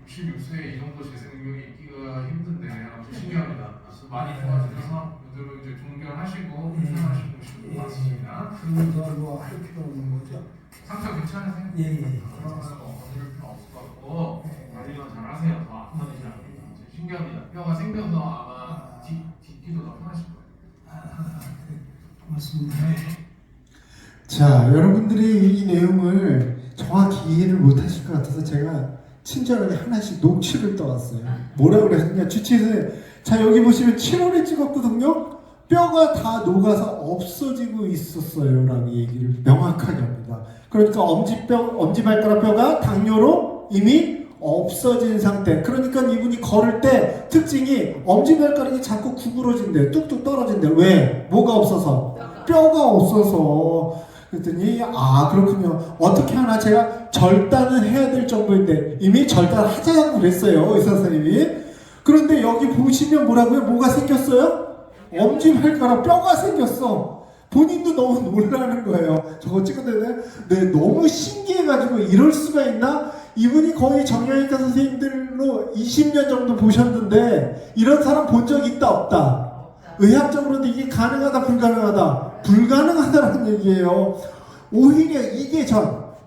66세에 이 정도 재생 능력이 있기가 힘든데 아주 신기합니다. 그래서 많이 좋아지셔서 요즘 이제 종결하시고 생활하시고 싶은 것 같습니다. 그럼 더뭐할 필요 없는 거죠? 상처 괜찮으세요? 예. 그러면 어디를 필요 없을 것 같고 관리만 잘 하세요. 더 아파지지 않고 신기합니다. 뼈가 생겨서 아마 딛기도 더 편하실 거예요. 고맙습니다. 자, 여러분들이 이 내용을 정확히 이해를 못 하실 것 같아서 제가 친절하게 하나씩 녹취를 떠왔어요. 뭐라고 그랬냐? 주치의는 자, 여기 보시면 7월에 찍었거든요. 뼈가 다 녹아서 없어지고 있었어요 라는 얘기를 명확하게 합니다. 그러니까 엄지발가락 뼈가 당뇨로 이미 없어진 상태. 그러니까 이분이 걸을 때 특징이 엄지발가락이 자꾸 구부러진대, 뚝뚝 떨어진대. 왜? 뭐가 없어서? 뼈가 없어서. 그랬더니 그렇군요. 어떻게 하나 제가 절단은 해야 될 정도인데 이미 절단하자고 그랬어요, 의사 선생님이. 그런데 여기 보시면 뭐라고요? 뭐가 생겼어요? 엄지발가락 뼈가 생겼어. 본인도 너무 놀라는 거예요. 저거 찍었는데 너무 신기해가지고 이럴 수가 있나? 이분이 거의 정형외과 선생님들로 20년 정도 보셨는데 이런 사람 본 적 있다 없다? 의학적으로도 이게 가능하다 불가능하다? 불가능하다는 얘기예요. 오히려 이게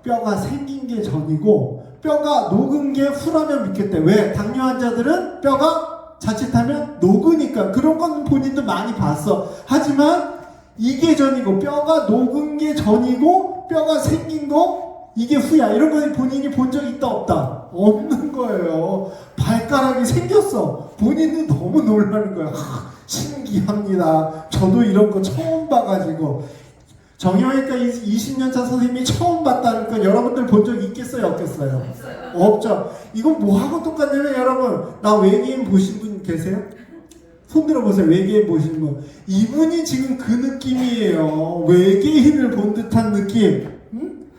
뼈가 생긴 게 전이고 뼈가 녹은 게 후라면 믿겠대. 왜? 당뇨 환자들은 뼈가 자칫하면 녹으니까. 그런 건 본인도 많이 봤어. 하지만 이게 전이고 뼈가 녹은 게 전이고 뼈가 생긴 거 이게 후야. 이런 거 본인이 본 적 있다 없다? 없는 거예요. 발가락이 생겼어. 본인은 너무 놀라는 거야. 신기합니다. 저도 이런 거 처음 봐가지고. 정형외과 20년차 선생님이 처음 봤다는 건 여러분들 본 적 있겠어요? 없겠어요? 없죠. 이건 뭐하고 똑같냐면 여러분, 나 외계인 보신 분 계세요? 손 들어보세요. 외계인 보신 분. 이분이 지금 그 느낌이에요. 외계인을 본 듯한 느낌.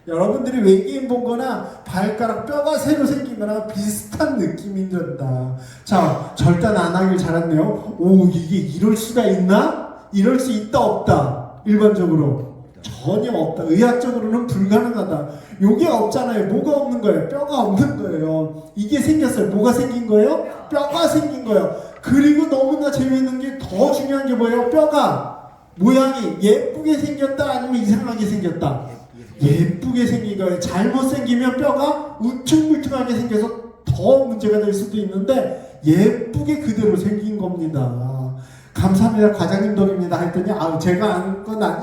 여러분들이 외계인 본 거나 발가락 뼈가 새로 생긴 거나 비슷한 느낌인 된다. 자, 절단 안 하길 잘했네요. 이게 이럴 수가 있나? 이럴 수 있다 없다? 일반적으로 전혀 없다. 의학적으로는 불가능하다. 요게 없잖아요. 뭐가 없는 거예요? 뼈가 없는 거예요. 이게 생겼어요. 뭐가 생긴 거예요? 뼈가 생긴 거예요. 그리고 너무나 재미있는 게 더 중요한 게 뭐예요? 뼈가 모양이 예쁘게 생겼다 아니면 이상하게 생겼다? 예쁘게 생긴 거예요. 잘못 생기면 뼈가 우퉁불퉁하게 생겨서 더 문제가 될 수도 있는데 예쁘게 그대로 생긴 겁니다. 감사합니다. 과장님 덕입니다. 했더니 제가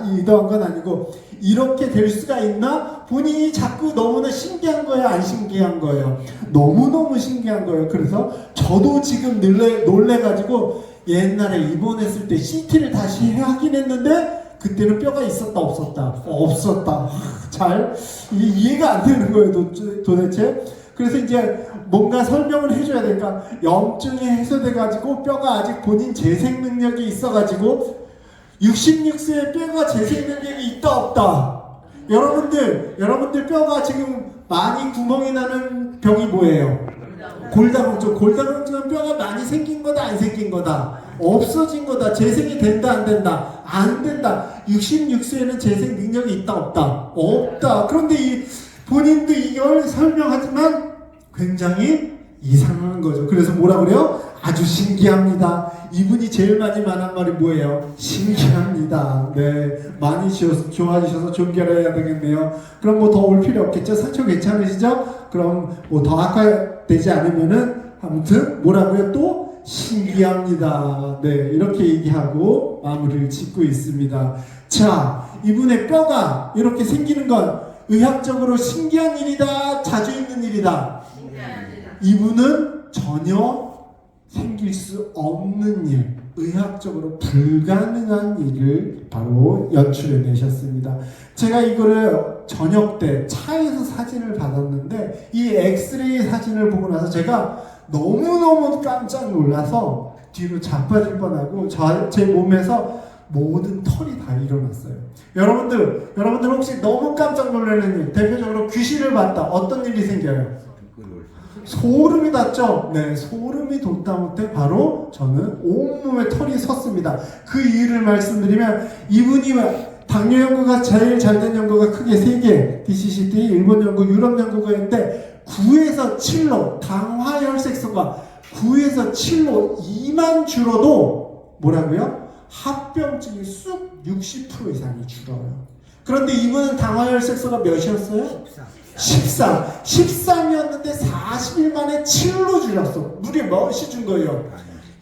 의도한 건 아니고 이렇게 될 수가 있나? 본인이 자꾸 너무나 신기한 거예요? 안 신기한 거예요? 너무너무 신기한 거예요. 그래서 저도 지금 놀래가지고 옛날에 입원했을 때 CT를 다시 확인했는데 그때는 뼈가 있었다 없었다? 없었다. 잘 이해가 안 되는 거예요 도대체. 그래서 이제 뭔가 설명을 해줘야 되니까 염증이 해소돼가지고 뼈가 아직 본인 재생 능력이 있어가지고 66세에 뼈가 재생 능력이 있다 없다? 여러분들 뼈가 지금 많이 구멍이 나는 병이 뭐예요? 골다공증. 골다공증은 뼈가 많이 생긴 거다 안 생긴 거다? 없어진 거다. 재생이 된다 안 된다? 안 된다. 66세에는 재생 능력이 있다 없다? 없다. 그런데 본인도 이걸 설명하지만 굉장히 이상한 거죠. 그래서 뭐라 그래요? 아주 신기합니다. 이분이 제일 많이 말한 말이 뭐예요? 신기합니다. 네, 많이 좋아지셔서 존경해야 되겠네요. 그럼 뭐 더 올 필요 없겠죠? 상처 괜찮으시죠? 그럼 뭐 더 악화되지 않으면은 아무튼 뭐라고요? 또 신기합니다. 네, 이렇게 얘기하고 마무리를 짓고 있습니다. 자, 이분의 뼈가 이렇게 생기는 건 의학적으로 신기한 일이다, 자주 있는 일이다. 이분은 전혀 생길 수 없는 일, 의학적으로 불가능한 일을 바로 연출해 내셨습니다. 제가 이거를 저녁 때 차에서 사진을 받았는데 이 엑스레이 사진을 보고 나서 제가 너무너무 깜짝 놀라서 뒤로 자빠질 뻔하고 제 몸에서 모든 털이 다 일어났어요. 여러분들 혹시 너무 깜짝 놀라는 일, 대표적으로 귀신을 봤다. 어떤 일이 생겨요? 소름이 돋죠? 네, 소름이 돋다 못해 바로 저는 온몸에 털이 섰습니다. 그 이유를 말씀드리면 이분이 당뇨 연구가 제일 잘된 연구가 크게 3개, DCCT, 일본 연구, 유럽 연구가 있는데 9에서 7로 당화혈색소가 9에서 7로 2만 줄어도 뭐라고요? 합병증이 쑥 60% 이상이 줄어요. 그런데 이분은 당화혈색소가 몇이었어요? 13이었는데 40일 만에 7로 줄였어. 무려 몇이 준 거예요?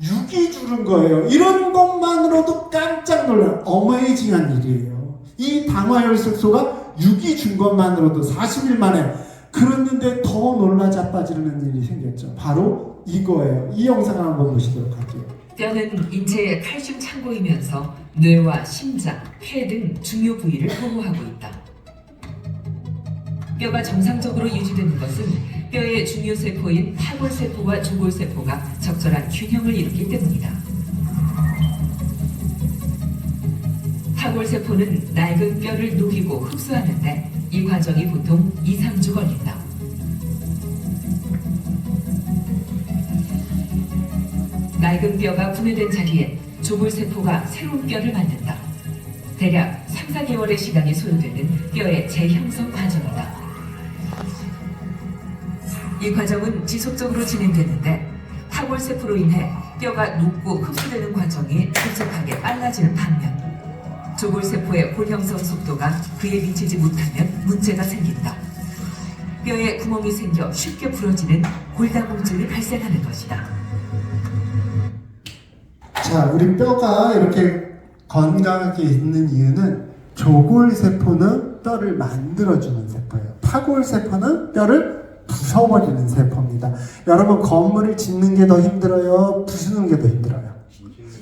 6이 줄은 거예요. 이런 것만으로도 깜짝 놀라요. 어메이징한 일이에요. 이 당화혈색소가 6이 준 것만으로도 40일 만에. 그랬는데 더 놀라 자빠지는 일이 생겼죠. 바로 이거예요. 이 영상을 한번 보시도록 할게요. 뼈는 인체의 칼슘 창고이면서 뇌와 심장, 폐 등 중요 부위를 보호하고 있다. 뼈가 정상적으로 유지되는 것은 뼈의 중요 세포인 파골세포와 조골세포가 적절한 균형을 이루기 때문이다. 파골세포는 낡은 뼈를 녹이고 흡수하는데 이 과정이 보통 2~3주 걸린다. 낡은 뼈가 분해된 자리에 조골세포가 새로운 뼈를 만든다. 대략 3~4개월의 시간이 소요되는 뼈의 재형성 과정이다. 이 과정은 지속적으로 진행되는데 파골세포로 인해 뼈가 녹고 흡수되는 과정이 급속하게 빨라지는 반면 조골세포의 골형성 속도가 그에 미치지 못하면 문제가 생긴다. 뼈에 구멍이 생겨 쉽게 부러지는 골다공증이 발생하는 것이다. 자, 우리 뼈가 이렇게 건강하게 있는 이유는 조골세포는 뼈를 만들어주는 세포예요. 파골세포는 뼈를 부숴버리는 세포입니다. 여러분, 건물을 짓는 게 더 힘들어요? 부수는 게 더 힘들어요?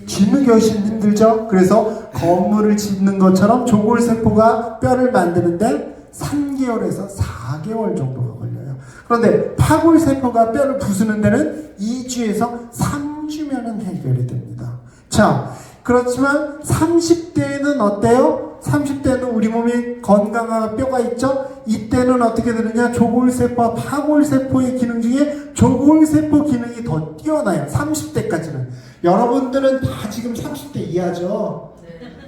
짓는 게 훨씬 힘들죠? 그래서 건물을 짓는 것처럼 조골세포가 뼈를 만드는데 3개월에서 4개월 정도가 걸려요. 그런데 파골세포가 뼈를 부수는 데는 2주에서 3주면은 해결이 됩니다. 자, 그렇지만 30대에는 어때요? 30대는 우리 몸에 건강한 뼈가 있죠? 이때는 어떻게 되느냐? 조골세포와 파골세포의 기능 중에 조골세포 기능이 더 뛰어나요. 30대까지는. 여러분들은 다 지금 30대 이하죠?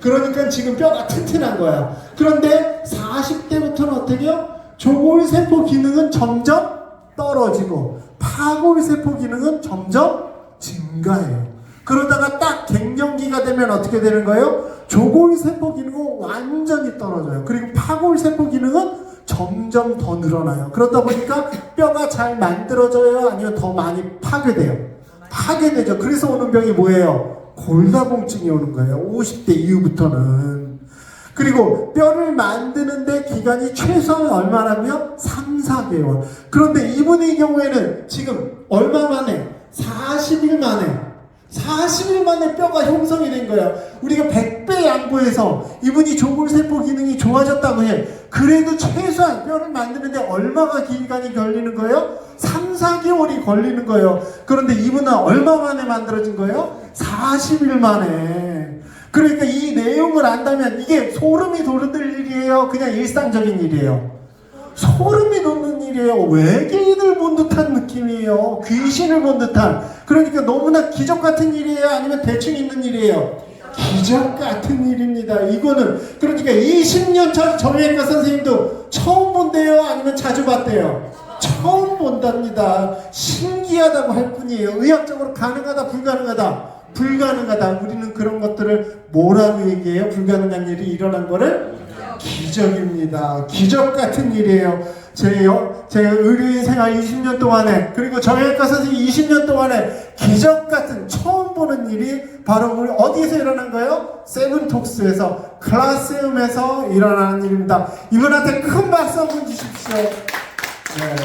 그러니까 지금 뼈가 튼튼한 거야. 그런데 40대부터는 어떻게 해요? 조골세포 기능은 점점 떨어지고 파골세포 기능은 점점 증가해요. 그러다가 딱 갱년기가 되면 어떻게 되는 거예요? 조골세포 기능은 완전히 떨어져요. 그리고 파골세포 기능은 점점 더 늘어나요. 그러다 보니까 뼈가 잘 만들어져요? 아니면 더 많이 파괴돼요? 파괴되죠. 그래서 오는 병이 뭐예요? 골다공증이 오는 거예요. 50대 이후부터는. 그리고 뼈를 만드는데 기간이 최소한 얼마라고요? 3~4개월. 그런데 이분의 경우에는 지금 얼마 만에? 40일 만에 뼈가 형성이 된 거야. 우리가 100배 양보해서 이분이 조골세포 기능이 좋아졌다고 해. 그래도 최소한 뼈를 만드는데 얼마가 기간이 걸리는 거예요? 3~4개월이 걸리는 거예요. 그런데 이분은 얼마 만에 만들어진 거예요? 40일 만에. 그러니까 이 내용을 안다면 이게 소름이 돋을 일이에요? 그냥 일상적인 일이에요? 소름이 돋는 일이에요. 외계인을 본 듯한 느낌이에요. 귀신을 본 듯한. 그러니까 너무나 기적 같은 일이에요? 아니면 대충 있는 일이에요? 기적 같은 일입니다. 이거는 그러니까 20년 차 정형외과 선생님도 처음 본대요? 아니면 자주 봤대요? 처음 본답니다. 신기하다고 할 뿐이에요. 의학적으로 가능하다, 불가능하다? 불가능하다. 우리는 그런 것들을 뭐라고 얘기해요? 불가능한 일이 일어난 거를 기적입니다. 기적 같은 일이에요. 제 의료인 생활 20년 동안에, 그리고 정형외과 선생님 20년 동안에 기적 같은 처음 보는 일이 바로 우리 어디에서 일어난 거예요? 세븐톡스에서, 클라스룸에서 일어나는 일입니다. 이분한테 큰 박수 한번 주십시오. 네.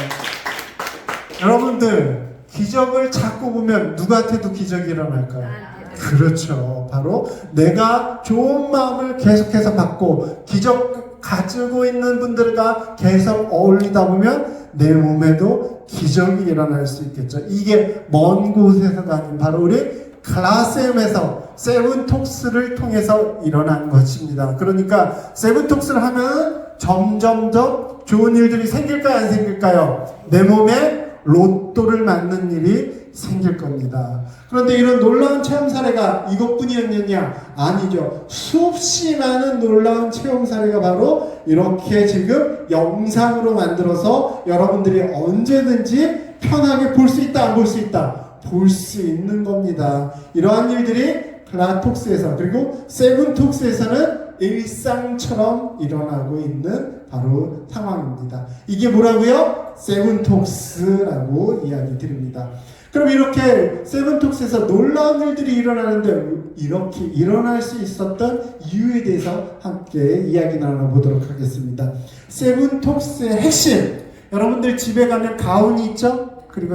여러분들, 기적을 자꾸 보면 누구한테도 기적이 일어날까요? 그렇죠. 바로 내가 좋은 마음을 계속해서 받고 기적 가지고 있는 분들과 계속 어울리다 보면 내 몸에도 기적이 일어날 수 있겠죠. 이게 먼 곳에서가 아닌 바로 우리 클라스엠에서 세븐톡스를 통해서 일어난 것입니다. 그러니까 세븐톡스를 하면 점점 더 좋은 일들이 생길까요? 안 생길까요? 내 몸에 로또를 맞는 일이 생길 겁니다. 그런데 이런 놀라운 체험 사례가 이것뿐이었느냐? 아니죠. 수없이 많은 놀라운 체험 사례가 바로 이렇게 지금 영상으로 만들어서 여러분들이 언제든지 편하게 볼 수 있다, 안 볼 수 있다? 볼 수 있는 겁니다. 이러한 일들이 클라톡스에서 그리고 세븐톡스에서는 일상처럼 일어나고 있는 바로 상황입니다. 이게 뭐라고요? 세븐톡스라고 이야기 드립니다. 그럼 이렇게 세븐톡스에서 놀라운 일들이 일어나는데 이렇게 일어날 수 있었던 이유에 대해서 함께 이야기 나눠보도록 하겠습니다. 세븐톡스의 핵심, 여러분들 집에 가면 가훈이 있죠? 그리고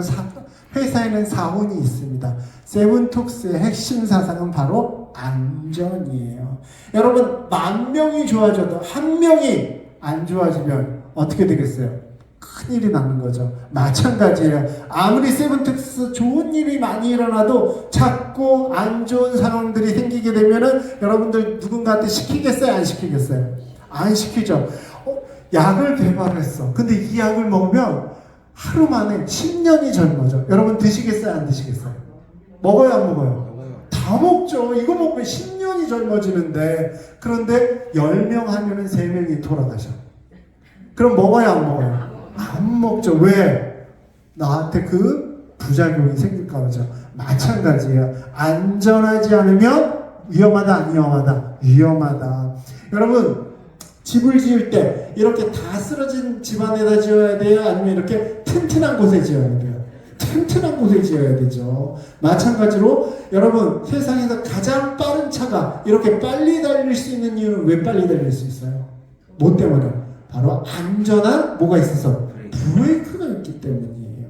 회사에는 사훈이 있습니다. 세븐톡스의 핵심 사상은 바로 안전이에요. 여러분, 10,000명이 좋아져도 1명이 안 좋아지면 어떻게 되겠어요? 큰일이 나는 거죠. 마찬가지예요. 아무리 세븐톡스 좋은 일이 많이 일어나도 자꾸 안 좋은 상황들이 생기게 되면은 여러분들 누군가한테 시키겠어요? 안 시키겠어요? 안 시키죠. 약을 개발했어. 근데 이 약을 먹으면 하루 만에 10년이 젊어져. 여러분 드시겠어요? 안 드시겠어요? 먹어요? 안 먹어요? 다 먹죠. 이거 먹으면 10년이 젊어지는데, 그런데 10명 하면은 3명이 돌아가셔. 그럼 먹어요? 안 먹어요? 안 먹죠. 왜? 나한테 그 부작용이 생길까 보죠. 마찬가지예요. 안전하지 않으면 위험하다, 안 위험하다? 위험하다. 여러분, 집을 지을 때 이렇게 다 쓰러진 집안에다 지어야 돼요? 아니면 이렇게 튼튼한 곳에 지어야 돼요? 튼튼한 곳에 지어야 되죠. 마찬가지로 여러분, 세상에서 가장 빠른 차가 이렇게 빨리 달릴 수 있는 이유는 왜 빨리 달릴 수 있어요? 뭐 때문에? 바로 안전한 뭐가 있어서? 브레이크가 있기 때문이에요.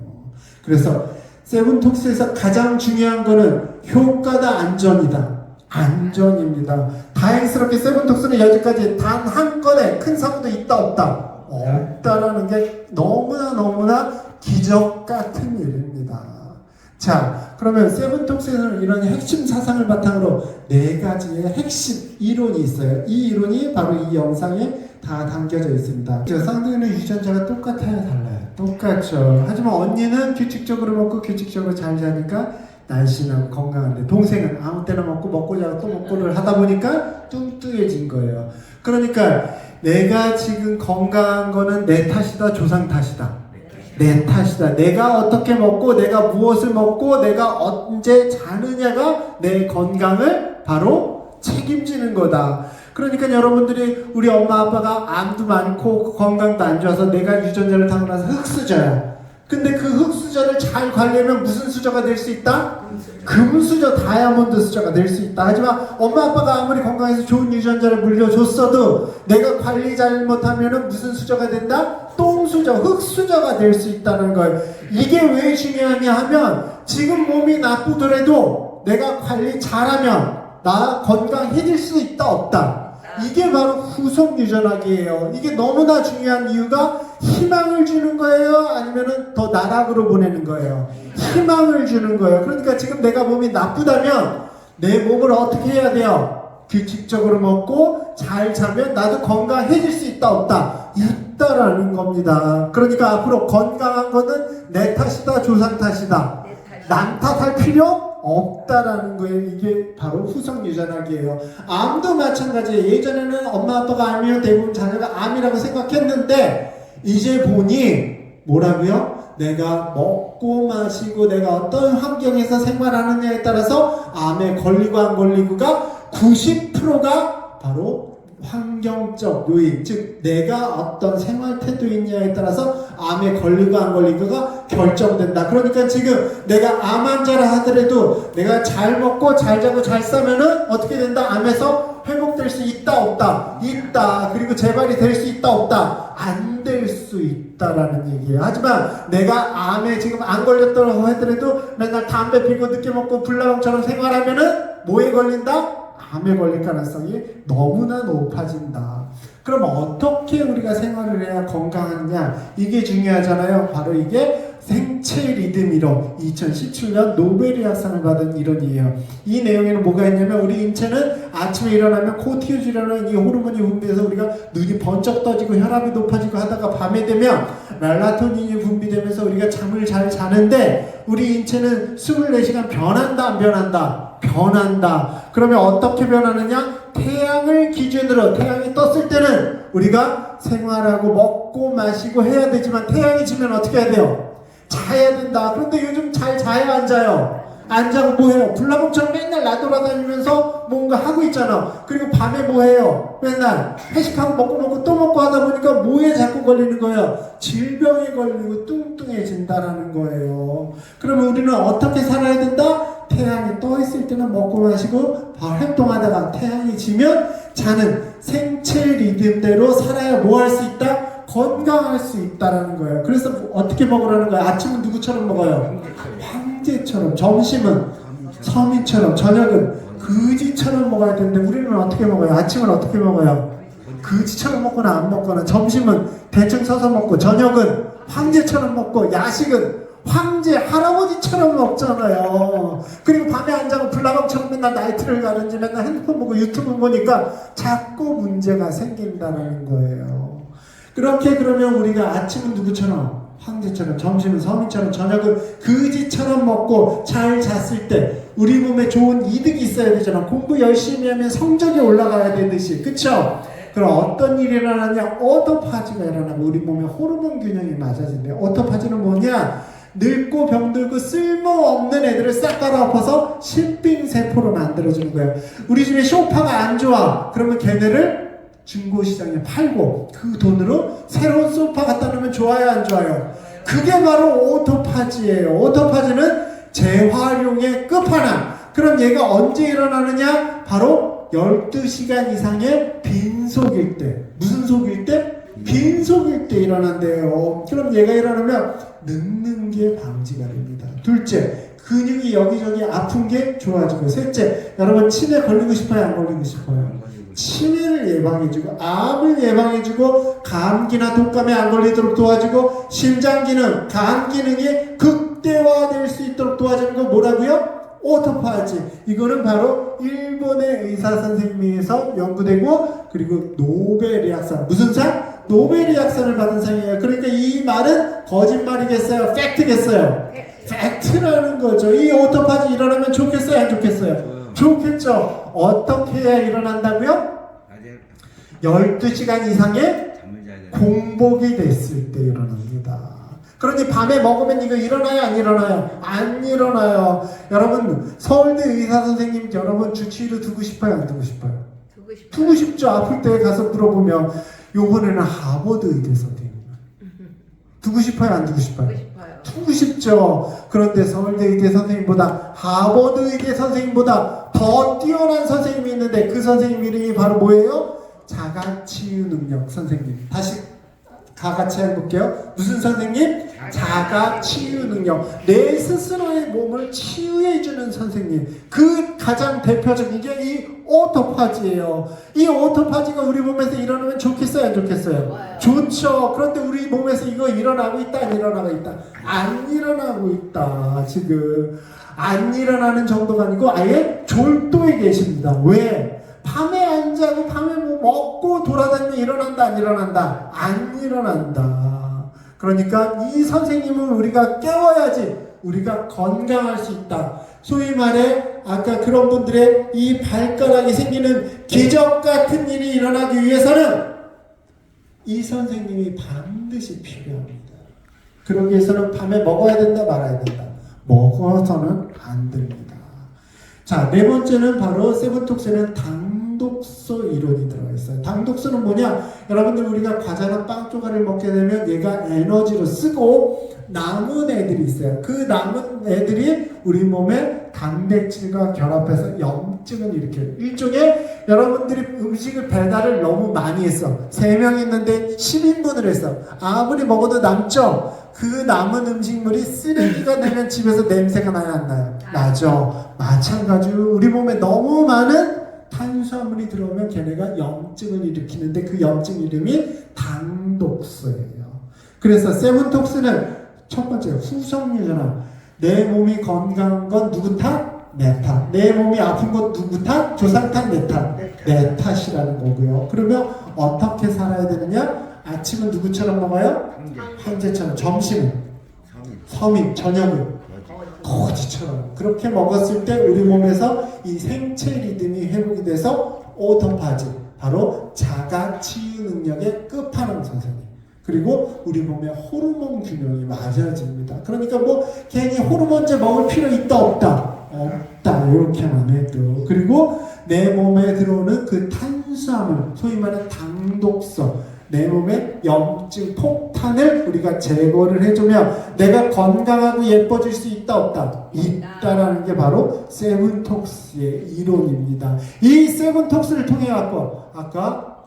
그래서 세븐톡스에서 가장 중요한 거는 효과다, 안전이다. 안전입니다. 다행스럽게 세븐톡스는 여기까지 단 한 건의 큰 사고도 있다, 없다? 없다라는 게 너무나 기적 같은 일입니다. 자, 그러면 세븐톡스에서는 이런 핵심 사상을 바탕으로 4가지의 핵심 이론이 있어요. 이 이론이 바로 이 영상에 다 담겨져 있습니다. 쌍둥이는 유전자가 똑같아요, 달라요? 똑같죠. 하지만 언니는 규칙적으로 먹고 규칙적으로 잘 자니까 날씬하고 건강한데, 동생은 아무 때나 먹고 자고 또 먹고를 하다 보니까 뚱뚱해진 거예요. 그러니까 내가 지금 건강한 거는 내 탓이다, 조상 탓이다? 내 탓이다. 내가 어떻게 먹고 내가 무엇을 먹고 내가 언제 자느냐가 내 건강을 바로 책임지는 거다. 그러니까 여러분들이 우리 엄마 아빠가 암도 많고 건강도 안 좋아서 내가 유전자를 타고 나서 흙수저야. 근데 그 흙수저를 잘 관리하면 무슨 수저가 될 수 있다? 금수저, 다이아몬드 수저가 될 수 있다. 하지만 엄마 아빠가 아무리 건강해서 좋은 유전자를 물려줬어도 내가 관리 잘못하면 무슨 수저가 된다? 똥수저, 흙수저가 될 수 있다는 거예요. 이게 왜 중요하냐 하면 지금 몸이 나쁘더라도 내가 관리 잘하면 나 건강해질 수 있다, 없다? 이게 바로 후속 유전학이에요. 이게 너무나 중요한 이유가 희망을 주는 거예요? 아니면 더 나락으로 보내는 거예요? 희망을 주는 거예요. 그러니까 지금 내가 몸이 나쁘다면 내 몸을 어떻게 해야 돼요? 규칙적으로 먹고 잘 자면 나도 건강해질 수 있다, 없다? 있다라는 겁니다. 그러니까 앞으로 건강한 거는 내 탓이다, 조상 탓이다? 남 탓할 필요 없다라는 거예요. 이게 바로 후속 유전학이에요. 암도 마찬가지예요. 예전에는 엄마 아빠가 암이면 대부분 자녀가 암이라고 생각했는데 이제 보니 뭐라고요? 내가 먹고 마시고 내가 어떤 환경에서 생활하느냐에 따라서 암에 걸리고 안 걸리고가 90%가 바로 환경적 요인, 즉 내가 어떤 생활 태도이냐에 따라서 암에 걸리고 안 걸리고가 결정된다. 그러니까 지금 내가 암 환자라 하더라도 내가 잘 먹고 잘 자고 잘 싸면은 어떻게 된다? 암에서 회복될 수 있다, 없다? 있다. 그리고 재발이 될 수 있다, 없다? 안 될 수 있다라는 얘기예요. 하지만 내가 암에 지금 안 걸렸다고 하더라도 맨날 담배 피고 늦게 먹고 불나방처럼 생활하면은 뭐에 걸린다? 암에 걸릴 가능성이 너무나 높아진다. 그럼 어떻게 우리가 생활을 해야 건강하냐? 이게 중요하잖아요. 바로 이게 생체 리듬 이론 2017년 노벨의학상을 받은 이론이에요. 이 내용에는 뭐가 있냐면 우리 인체는 아침에 일어나면 코티졸이라는 이 호르몬이 분비돼서 우리가 눈이 번쩍 떠지고 혈압이 높아지고 하다가 밤에 되면 멜라토닌이 분비되면서 우리가 잠을 잘 자는데 우리 인체는 24시간 변한다 안 변한다? 변한다. 그러면 어떻게 변하느냐? 태양을 기준으로 태양이 떴을 때는 우리가 생활하고 먹고 마시고 해야 되지만 태양이 지면 어떻게 해야 돼요? 자야 된다. 그런데 요즘 잘 자요 안 자요? 안 자고 뭐 해요? 불나방처럼 맨날 나돌아다니면서 뭔가 하고 있잖아. 그리고 밤에 뭐 해요? 맨날 회식하고 먹고 또 먹고 하다 보니까 뭐에 자꾸 걸리는 거예요? 질병에 걸리고 뚱뚱해진다라는 거예요. 그러면 우리는 어떻게 살아야 된다? 태양이 떠 있을 때는 먹고 마시고 활동하다가 태양이 지면 자는 생체 리듬대로 살아야 뭐 할 수 있다? 건강할 수 있다라는 거예요. 그래서 어떻게 먹으라는 거예요? 아침은 누구처럼 먹어요? 황제처럼, 점심은 서민처럼, 저녁은 그지처럼 먹어야 되는데 우리는 어떻게 먹어요? 아침은 어떻게 먹어요? 그지처럼 먹거나 안 먹거나, 점심은 대충 서서 먹고, 저녁은 황제처럼 먹고, 야식은 황제 할아버지처럼 먹잖아요. 그리고 밤에 안 자고 불나방처럼 맨날 나이트를 가는지 맨날 핸드폰 보고 유튜브 보니까 자꾸 문제가 생긴다는 거예요. 그렇게 그러면 우리가 아침은 누구처럼? 황제처럼, 점심은 서민처럼, 저녁은 그지처럼 먹고 잘 잤을 때 우리 몸에 좋은 이득이 있어야 되잖아. 공부 열심히 하면 성적이 올라가야 되듯이. 그쵸? 그럼 어떤 일이 일어나냐? 오토파지가 일어나고 우리 몸의 호르몬 균형이 맞아진대요. 오토파지는 뭐냐? 늙고 병들고 쓸모없는 애들을 싹 갈아엎어서 신빙세포로 만들어주는 거예요. 우리 집에 소파가 안 좋아. 그러면 걔네를 중고시장에 팔고 그 돈으로 새로운 소파 갖다 놓으면 좋아요 안 좋아요? 그게 바로 오토파지예요. 오토파지는 재활용의 끝판왕. 그럼 얘가 언제 일어나느냐? 바로 12시간 이상의 빈속일 때. 무슨 속일 때? 빈속일 때 일어난대요. 그럼 얘가 일어나면 늙는 게 방지가 됩니다. 둘째, 근육이 여기저기 아픈 게 좋아지고. 셋째, 여러분 치매 걸리고 싶어요 안 걸리고 싶어요? 치매를 예방해주고, 암을 예방해주고, 감기나 독감에 안 걸리도록 도와주고, 심장 기능, 간 기능이 극대화될 수 있도록 도와주는 거 뭐라고요? 오토파지. 이거는 바로 일본의 의사 선생님에서 연구되고, 그리고 노벨의학상. 무슨 상? 노벨의학상을 받은 상이에요. 그러니까 이 말은 거짓말이겠어요? 팩트겠어요? 팩트라는 거죠. 이 오토파지 일어나면 좋겠어요? 안 좋겠어요? 좋겠죠. 어떻게 해야 일어난다고요? 12시간 이상의 공복이 됐을 때 일어납니다. 그러니 밤에 먹으면 이거 일어나요? 안 일어나요? 안 일어나요. 여러분 서울대 의사선생님 여러분 주치의로 두고 싶어요? 안 두고 싶어요? 두고 싶죠. 아플 때 가서 물어보면 요번에는 하버드 의대 선생님 두고 싶어요? 안 두고 싶어요? 두고 싶죠. 그런데 서울대 의대 선생님보다 하버드 의대 선생님보다 더 뛰어난 선생님이 있는데 그 선생님 이름이 바로 뭐예요? 자가치유 능력 선생님. 다시 다 같이 해볼게요. 무슨 선생님? 자가치유 능력. 내 스스로의 몸을 치유해주는 선생님. 그 가장 대표적인 게 이 오토파지예요. 이 오토파지가 우리 몸에서 일어나면 좋겠어요? 안 좋겠어요? 좋죠. 그런데 우리 몸에서 이거 일어나고 있다? 안 일어나고 있다? 안 일어나고 있다. 지금 안 일어나는 정도가 아니고 아예 졸도에 계십니다. 왜? 밤에 안 자고 밤에 뭐 먹고 돌아다니면 일어난다 안 일어난다? 안 일어난다. 그러니까 이 선생님은 우리가 깨워야지 우리가 건강할 수 있다. 소위 말해 아까 그런 분들의 이 발가락이 생기는 기적 같은 일이 일어나기 위해서는 이 선생님이 반드시 필요합니다. 그러기 위해서는 밤에 먹어야 된다 말아야 된다. 먹어서는 안 됩니다. 자, 네 번째는 바로 세븐톡스에는 당독소 이론이 들어가 있어요. 당독소는 뭐냐? 여러분들 우리가 과자나 빵 조각을 먹게 되면 얘가 에너지로 쓰고 남은 애들이 있어요. 그 남은 애들이 우리 몸에 단백질과 결합해서 염증을 일으켜요. 일종의 여러분들이 음식을 배달을 너무 많이 했어. 3명 있는데 10인분을 했어. 아무리 먹어도 남죠? 그 남은 음식물이 쓰레기가 되면 집에서 냄새가 나요 안 나요? 나죠. 마찬가지로 우리 몸에 너무 많은 탄수화물이 들어오면 걔네가 염증을 일으키는데 그 염증 이름이 당독소예요. 그래서 세븐톡스는 첫 번째 후성유전화. 내 몸이 건강한 건 누구 탓? 내 탓. 내 몸이 아픈 건 누구 탓? 조상 탓? 내 탓? 내 탓이라는 거고요. 그러면 어떻게 살아야 되느냐? 아침은 누구처럼 먹어요? 황제처럼. 점심은 서민, 저녁은 거지처럼. 그렇게 먹었을 때 우리 몸에서 이 생체 리듬이 회복이 돼서 오토파지, 바로 자가 치유 능력의 끝판왕 선생님. 그리고 우리 몸의 호르몬 균형이 맞아집니다. 그러니까 뭐 괜히 호르몬제 먹을 필요 있다 없다? 없다. 이렇게만 해도. 그리고 내 몸에 들어오는 그 탄수화물, 소위 말하는 당독성, 내 몸의 염증 폭탄을 우리가 제거를 해주면 내가 건강하고 예뻐질 수 있다 없다? 있다라는 게 바로 세븐톡스의 이론입니다. 이 세븐톡스를 통해 갖고 아까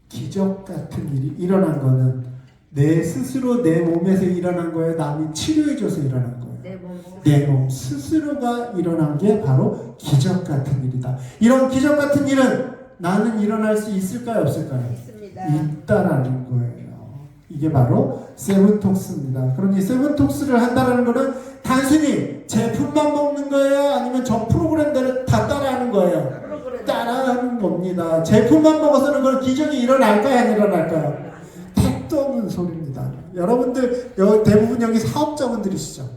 기적 같은 일이 일어난 거는 내 스스로 내 몸에서 일어난 거예요? 남이 치료해줘서 일어난 거예요? 내 몸 스스로가 일어난 게 바로 기적 같은 일이다. 이런 기적 같은 일은 나는 일어날 수 있을까요? 없을까요? 있다라는 거예요. 이게 바로 세븐톡스입니다. 그러니 세븐톡스를 한다는 거는 단순히 제품만 먹는 거예요? 아니면 저 프로그램대로 다 따라하는 거예요? 따라하는 겁니다. 제품만 먹어서는 그런 기적이 일어날까요? 안 일어날까요? 택도 없는 소리입니다. 여러분들 대부분 여기 사업자분들이시죠?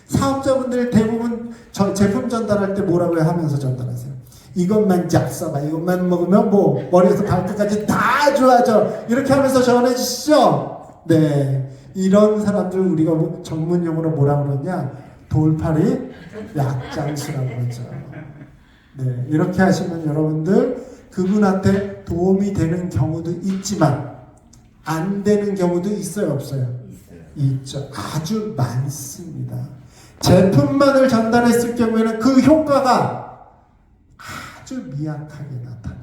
사업자분들 대부분 제품 전달할 때 뭐라고 하면서 전달하세요? 이것만 쫙 써봐. 이것만 먹으면 뭐 머리에서 발끝까지 다 좋아져. 이렇게 하면서 전해주시죠? 네. 이런 사람들 우리가 전문용어로 뭐라고 그러냐? 돌팔이 약장수라고 그러죠. 네. 이렇게 하시면 여러분들 그분한테 도움이 되는 경우도 있지만 안 되는 경우도 있어요? 없어요? 있죠. 아주 많습니다. 제품만을 전달했을 경우에는 그 효과가 아주 미약하게 나타나요.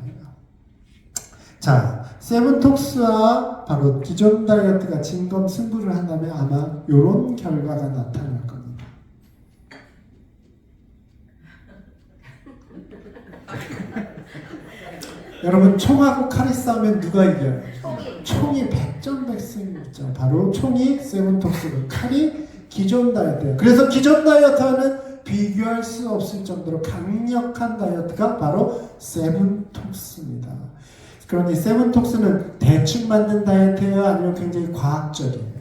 자, 세븐톡스와 바로 기존 다이어트가 진검승부를 한다면 아마 이런 결과가 나타날 겁니다. 여러분, 총하고 칼이 싸우면 누가 이겨요? 총이 100점100승이죠. 바로 총이 세븐톡스고 칼이 기존 다이어트예요. 그래서 기존 다이어트와는 비교할 수 없을 정도로 강력한 다이어트가 바로 세븐톡스입니다. 그러니 세븐톡스는 대충 만든 다이어트예요? 아니면 굉장히 과학적이에요?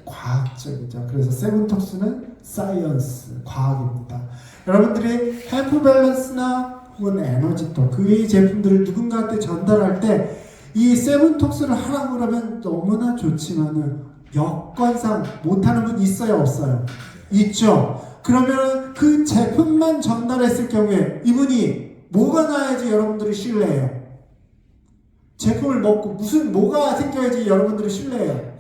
과학적이죠. 그래서 세븐톡스는 사이언스, 과학입니다. 여러분들이 헬프 밸런스나 혹은 에너지톡, 그 외의 제품들을 누군가한테 전달할 때 이 세븐톡스를 하라고 그러면 너무나 좋지만은 여건상 못하는 분 있어요? 없어요? 있죠. 그러면 그 제품만 전달했을 경우에 이분이 뭐가 나야지 여러분들이 신뢰해요? 제품을 먹고 뭐가 생겨야지 여러분들이 신뢰해요?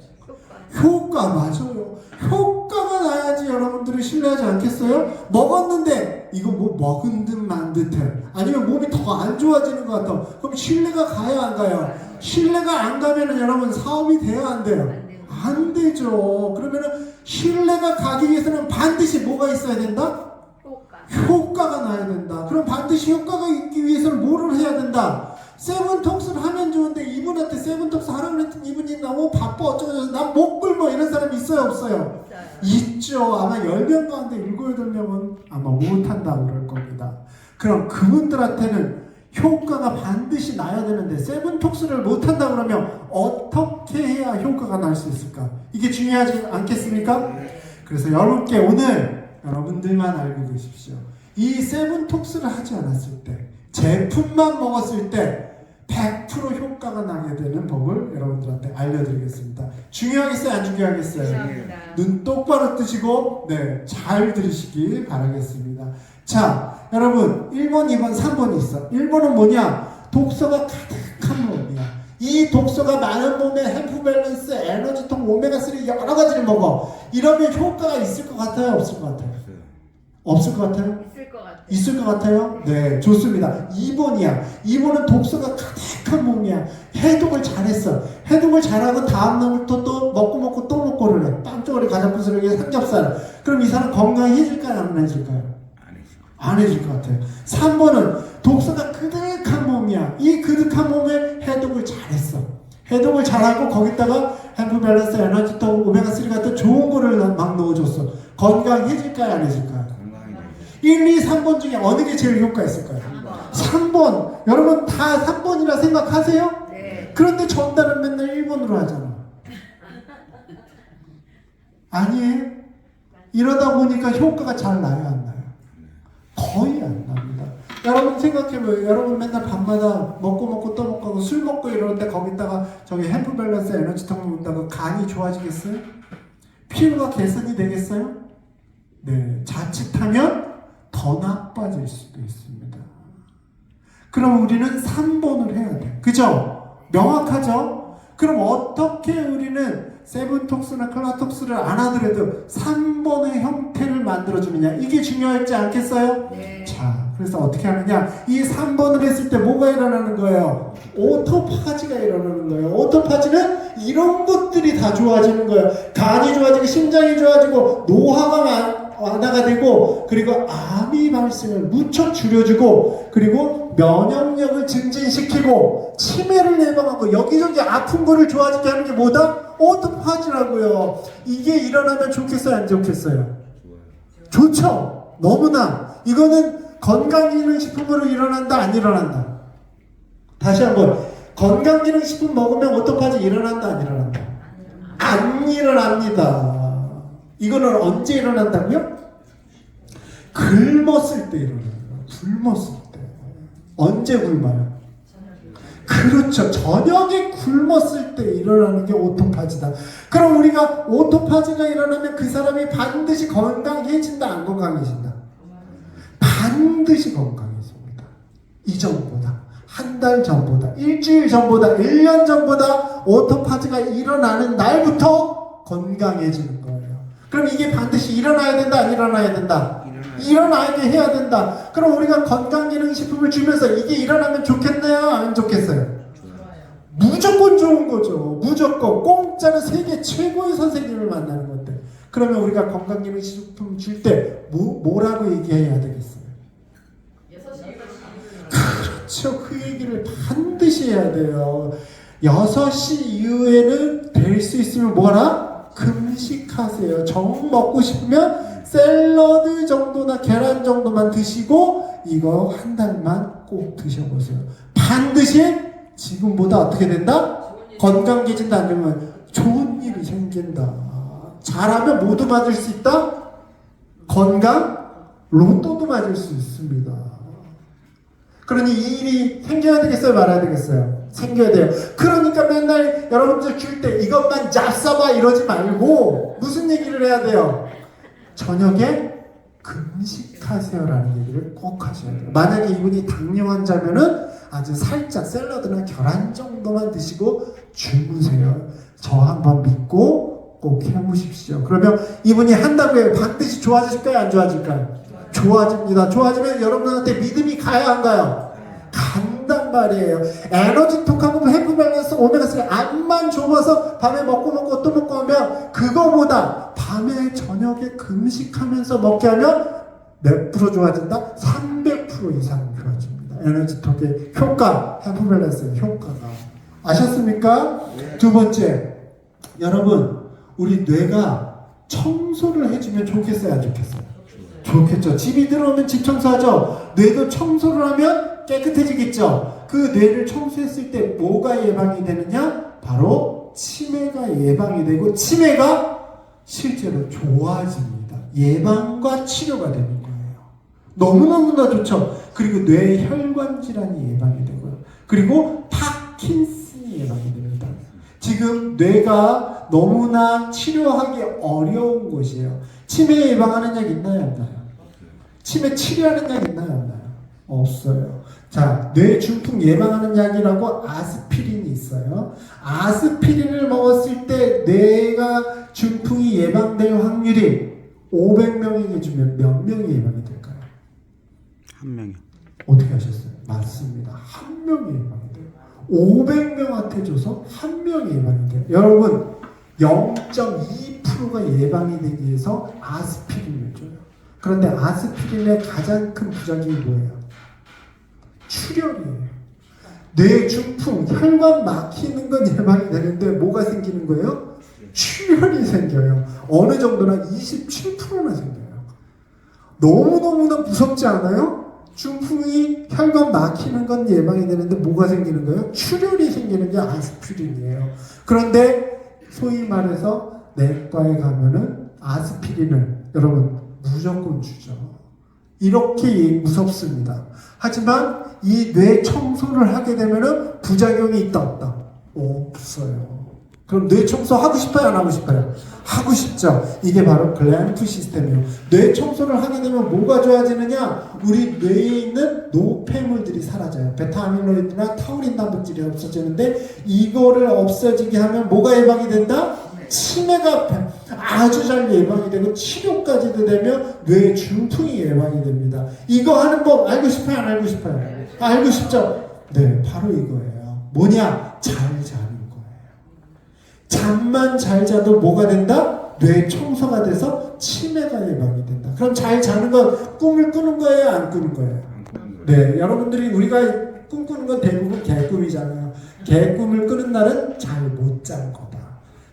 효과 맞아요. 효과가 나야지 여러분들이 신뢰하지 않겠어요? 먹었는데 이거 뭐 먹은 듯 만 듯해. 아니면 몸이 더 안 좋아지는 것 같아. 그럼 신뢰가 가요 안 가요? 신뢰가 안 가면은 여러분 사업이 돼요 안 돼요? 안 되죠. 그러면은 신뢰가 가기 위해서는 반드시 뭐가 있어야 된다? 효과가 나야 된다. 그럼 반드시 효과가 있기 위해서는 뭐를 해야 된다? 세븐톡스를 하면 좋은데 이분한테 세븐톡스 하라고 했더니 이분이 너무 바빠 어쩌고저쩌고 난 못 굶어 이런 사람 있어요 없어요? 있죠. 아마 10명 가운데 7, 8명은 아마 못한다고 그럴 겁니다. 그럼 그분들한테는 효과가 반드시 나야 되는데 세븐톡스를 못한다 그러면 어떻게 해야 효과가 날 수 있을까? 이게 중요하지 않겠습니까? 그래서 여러분께 오늘 여러분들만 알고 계십시오. 이 세븐톡스를 하지 않았을 때 제품만 먹었을 때 100% 효과가 나게 되는 법을 여러분들한테 알려드리겠습니다. 중요하겠어요? 안 중요하겠어요? 감사합니다. 눈 똑바로 뜨시고 잘 들으시기 바라겠습니다. 자, 여러분 1번, 2번, 3번이 있어. 1번은 뭐냐? 독소가 가득한 몸이야. 이 독소가 많은 몸에 헬프 밸런스, 에너지통, 오메가3 여러 가지를 먹어. 이러면 효과가 있을 것 같아요? 없을 것 같아요? 없을 것 같아요? 있을 것 같아요. 있을 것 같아요? 네, 좋습니다. 2번이야. 2번은 독소가 가득한 몸이야. 해독을 잘했어. 해독을 잘하고 다음날부터 또 먹고 또 먹고를 해. 빵조각이 가자부스러기 삼겹살. 그럼 이 사람 건강해질까요? 안 해질까요? 안 해질 것 같아요. 3번은 독소가 그득한 몸이야. 이 그득한 몸에 해독을 잘했어. 해독을 잘하고 거기다가 햄프 밸런스, 에너지톡, 오메가3 같은 좋은 거를 막 넣어줬어. 건강해질까요? 안 해질까요? 1, 2, 3번 중에 어느 게 제일 효과 있을까요? 3번. 여러분 다 3번이라 생각하세요? 네. 그런데 전달은 맨날 1번으로 하잖아. 아니에요? 이러다 보니까 효과가 잘 나요, 안 나요? 거의 안 납니다. 여러분 생각해봐요. 여러분 맨날 밤마다 먹고 또 먹고 술 먹고 이러는데 거기다가 저기 햄프 밸런스 에너지통 먹는다고 간이 좋아지겠어요? 피부가 개선이 되겠어요? 네, 자칫하면 더 나빠질 수도 있습니다. 그럼 우리는 3번을 해야 돼. 그죠? 명확하죠? 그럼 어떻게 우리는 세븐톡스나 클라톡스를 안 하더라도 3번의 형태를 만들어주느냐, 이게 중요하지 않겠어요? 네. 자, 그래서 어떻게 하느냐, 이 3번을 했을 때 뭐가 일어나는 거예요? 오토파지가 일어나는 거예요. 오토파지는 이런 것들이 다 좋아지는 거예요. 간이 좋아지고 심장이 좋아지고 노화가 완화가 되고, 그리고 암이 발생을 무척 줄여주고, 그리고 면역력을 증진시키고 치매를 예방하고 여기저기 아픈 거를 좋아지게 하는 게 뭐다? 오토파지라고요. 이게 일어나면 좋겠어요, 안 좋겠어요? 좋죠. 너무나. 이거는 건강기능식품으로 일어난다, 안 일어난다? 다시 한번, 건강기능식품 먹으면 오토파지 일어난다, 안 일어난다? 안 일어납니다. 이거는 언제 일어난다고요? 굶었을 때 일어나요. 굶었을 때. 언제 굶어요? 그렇죠. 저녁에 굶었을 때 일어나는 게 오토파지다. 그럼 우리가 오토파지가 일어나면 그 사람이 반드시 건강해진다, 안 건강해진다? 반드시 건강해집니다. 이전보다, 한 달 전보다, 일주일 전보다, 1년 전보다 오토파지가 일어나는 날부터 건강해지는 거예요. 그럼 이게 반드시 일어나야 된다, 안 일어나야 된다? 일어나게 해야 된다. 그럼 우리가 건강기능식품을 주면서 이게 일어나면 좋겠나요? 안 좋겠어요? 무조건 좋은 거죠. 무조건. 공짜로 세계 최고의 선생님을 만나는 건데. 그러면 우리가 건강기능식품 줄 때 뭐라고 얘기해야 되겠어요? 그렇죠. 그 얘기를 반드시 해야 돼요. 6시 이후에는 될 수 있으면 뭐하라? 금식하세요. 정 먹고 싶으면 샐러드 정도나 계란 정도만 드시고 이거 한 달만 꼭 드셔보세요. 반드시 지금보다 어떻게 된다? 건강해진다, 안 되면 좋은 일이 생긴다. 잘하면 모두 맞을 수 있다? 건강? 로또도 맞을 수 있습니다. 그러니 이 일이 생겨야 되겠어요? 말아야 되겠어요? 생겨야 돼요. 그러니까 맨날 여러분들 줄 때 이것만 잡숴봐 이러지 말고 무슨 얘기를 해야 돼요? 저녁에 금식하세요라는 얘기를 꼭 하셔야 돼요. 만약에 이분이 당뇨 환자면은 아주 살짝 샐러드나 계란 정도만 드시고 주무세요. 저 한번 믿고 꼭 해보십시오. 그러면 이분이 한다고 해요. 반드시 좋아질까요? 안 좋아질까요? 좋아집니다. 좋아지면 여러분한테 믿음이 가야 안 가요? 간단 말이에요. 에너지톡하고 햄프 밸런스 오메가3 암만 좋아서 밤에 먹고 또 먹고 하면 그거보다 밤에 저녁에 금식하면서 먹게 하면 몇 프로 좋아진다? 300% 이상 좋아집니다. 에너지톡의 효과, 햄프 밸런스의 효과가. 아셨습니까? 두 번째, 여러분 우리 뇌가 청소를 해주면 좋겠어요, 안 좋겠어요? 좋겠죠. 집이 들어오면 집 청소하죠. 뇌도 청소를 하면 깨끗해지겠죠. 그 뇌를 청소했을 때 뭐가 예방이 되느냐? 바로 치매가 예방이 되고 치매가 실제로 좋아집니다. 예방과 치료가 되는 거예요. 너무너무나 좋죠. 그리고 뇌혈관 질환이 예방이 되고요. 그리고 파킨슨이 예방이 됩니다. 지금 뇌가 너무나 치료하기 어려운 곳이에요. 치매 예방하는 약 있나요? 없나요? 치매 치료하는 약 있나요? 없나요? 없어요. 자, 뇌중풍 예방하는 약이라고 아스피린이 있어요. 아스피린을 먹었을 때 뇌가 중풍이 예방될 확률이 500명에게 주면 몇 명이 예방이 될까요? 한 명이요. 어떻게 하셨어요? 맞습니다. 한 명이 예방이 돼요. 500명한테 줘서 한 명이 예방이 돼요. 여러분 0.2%가 예방이 되기 위해서 아스피린을 줘요. 그런데 아스피린의 가장 큰 부작용이 뭐예요? 출혈이에요. 뇌 중풍, 혈관 막히는 건 예방이 되는데 뭐가 생기는 거예요? 출혈이 생겨요. 어느 정도나 27%나 생겨요. 너무너무나 무섭지 않아요? 중풍이 혈관 막히는 건 예방이 되는데 뭐가 생기는 거예요? 출혈이 생기는 게 아스피린이에요. 그런데 소위 말해서 내과에 가면은 아스피린을 여러분 무조건 주죠. 이렇게 무섭습니다. 하지만 이 뇌 청소를 하게 되면은 부작용이 있다 없다? 없어요. 그럼 뇌 청소 하고 싶어요? 안 하고 싶어요? 하고 싶죠. 이게 바로 글램프 시스템이에요. 뇌 청소를 하게 되면 뭐가 좋아지느냐? 우리 뇌에 있는 노폐물들이 사라져요. 베타아밀로이드나 타우린 단백질이 없어지는데 이거를 없어지게 하면 뭐가 예방이 된다? 치매가 아주 잘 예방이 되고 치료까지도 되면 뇌 중풍이 예방이 됩니다. 이거 하는 법 알고 싶어요? 안 알고 싶어요? 알고 싶죠? 네, 바로 이거예요. 뭐냐? 잘 자는 잠만 잘 자도 뭐가 된다? 뇌 청소가 돼서 치매가 예방이 된다. 그럼 잘 자는 건 꿈을 꾸는 거예요? 안 꾸는 거예요? 네, 여러분들이 우리가 꿈꾸는 건 대부분 개꿈이잖아요. 개꿈을 꾸는 날은 잘 못 잔 거다.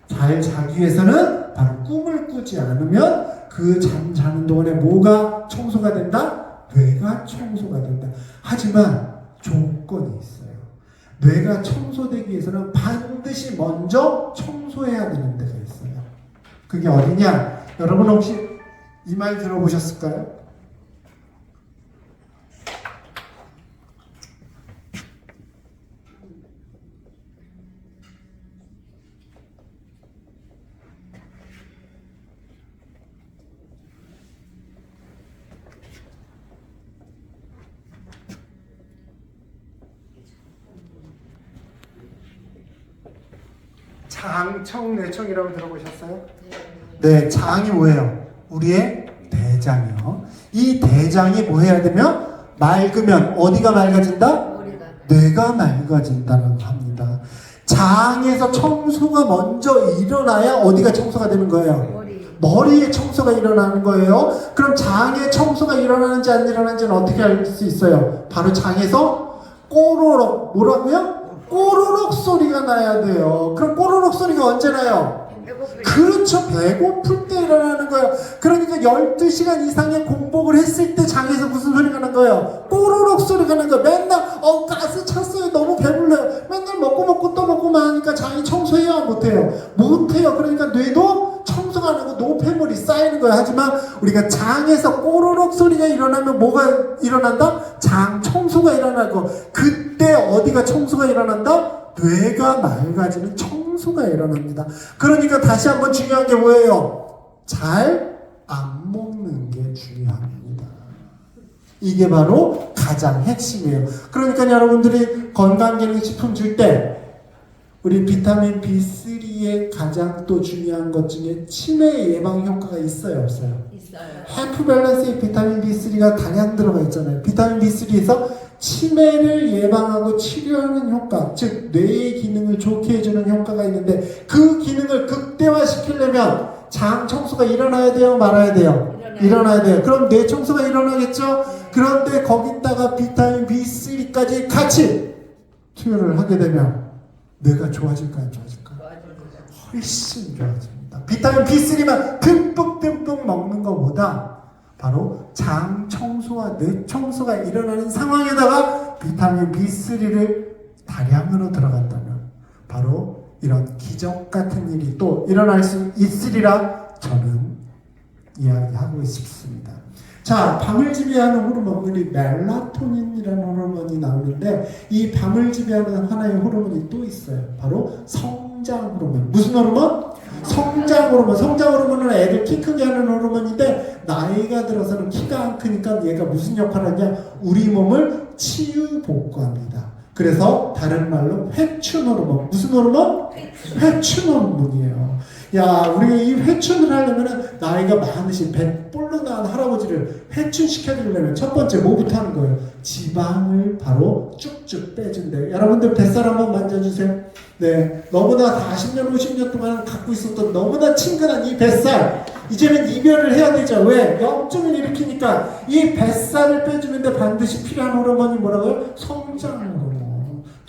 잘 자기 위해서는 바로 꿈을 꾸지 않으면 그 잠 자는 동안에 뭐가 청소가 된다? 뇌가 청소가 된다. 하지만 조건이 있어요. 뇌가 청소되기 위해서는 반드시 먼저 청소해야 되는 데가 있어요. 그게 어디냐? 여러분 혹시 이 말 들어보셨을까요? 장청, 뇌청이라고 들어보셨어요? 네, 장이 뭐예요? 우리의 대장이요. 이 대장이 뭐 해야 되면 맑으면 어디가 맑아진다? 뇌가 맑아진다고 합니다. 장에서 청소가 먼저 일어나야 어디가 청소가 되는 거예요? 머리에 청소가 일어나는 거예요. 그럼 장에 청소가 일어나는지 안 일어나는지는 어떻게 알 수 있어요? 바로 장에서 꼬르륵, 뭐라고요? 꼬르륵 소리가 나야 돼요. 그럼 꼬르륵 소리가 언제 나요? 그렇죠. 배고플 때 일어나는 거예요. 그러니까 12시간 이상의 공복을 했을 때 장에서 무슨 소리가 난 거예요? 꼬르륵 소리가 난 거예요. 맨날 가스 찼어요. 너무 배불러요. 맨날 먹고 또 먹고만 하니까 장이 청소해야 못해요. 못해요. 그러니까 뇌도 청소가 안 하고 노폐물이 쌓이는 거예요. 하지만 우리가 장에서 꼬르륵 소리가 일어나면 뭐가 일어난다? 장 청소가 일어나고 그때 어디가 청소가 일어난다? 뇌가 맑아지는 청소가 일어납니다. 그러니까 다시 한번 중요한 게 뭐예요? 잘 안 먹는 게 중요합니다. 이게 바로 가장 핵심이에요. 그러니까 여러분들이 건강기능식품 줄 때 우리 비타민 B3의 가장 또 중요한 것 중에 치매 예방 효과가 있어요, 없어요? 있어요. 해프 밸런스에 비타민 B3가 다량 들어가 있잖아요. 비타민 B3에서 치매를 예방하고 치료하는 효과, 즉 뇌의 기능을 좋게 해주는 효과가 있는데 그 기능을 극대화시키려면 장 청소가 일어나야 돼요? 말아야 돼요? 일어나야 돼요. 그럼 뇌 청소가 일어나겠죠? 그런데 거기다가 비타민 B3까지 같이 투여를 하게 되면 뇌가 좋아질까요? 안 좋아질까요? 훨씬 좋아집니다. 비타민 B3만 듬뿍 먹는 것보다 바로 장 청소와 뇌 청소가 일어나는 상황에다가 비타민 B3를 다량으로 들어간다면 바로 이런 기적 같은 일이 또 일어날 수 있으리라 저는 이야기하고 싶습니다. 자, 밤을 지배하는 호르몬이 멜라토닌이라는 호르몬이 나오는데 이 밤을 지배하는 하나의 호르몬이 또 있어요. 바로 성장 호르몬. 무슨 호르몬? 성장 호르몬. 성장 호르몬은 애들 키 크게 하는 호르몬인데 나이가 들어서는 키가 안 크니까 얘가 무슨 역할을 하냐? 우리 몸을 치유복구합니다. 그래서 다른 말로 회춘 호르몬. 무슨 호르몬? 회춘 호르몬이에요. 야, 우리가 이 회춘을 하려면 나이가 많으신 볼로 나온 할아버지를 회춘시켜주려면 첫 번째 뭐부터 하는 거예요? 지방을 바로 쭉쭉 빼준대요. 여러분들 뱃살 한번 만져주세요. 네, 너무나 40년, 50년 동안 갖고 있었던 너무나 친근한 이 뱃살 이제는 이별을 해야 되죠. 왜? 염증을 일으키니까 이 뱃살을 빼주는데 반드시 필요한 호르몬이 뭐라고요? 성장 호르몬.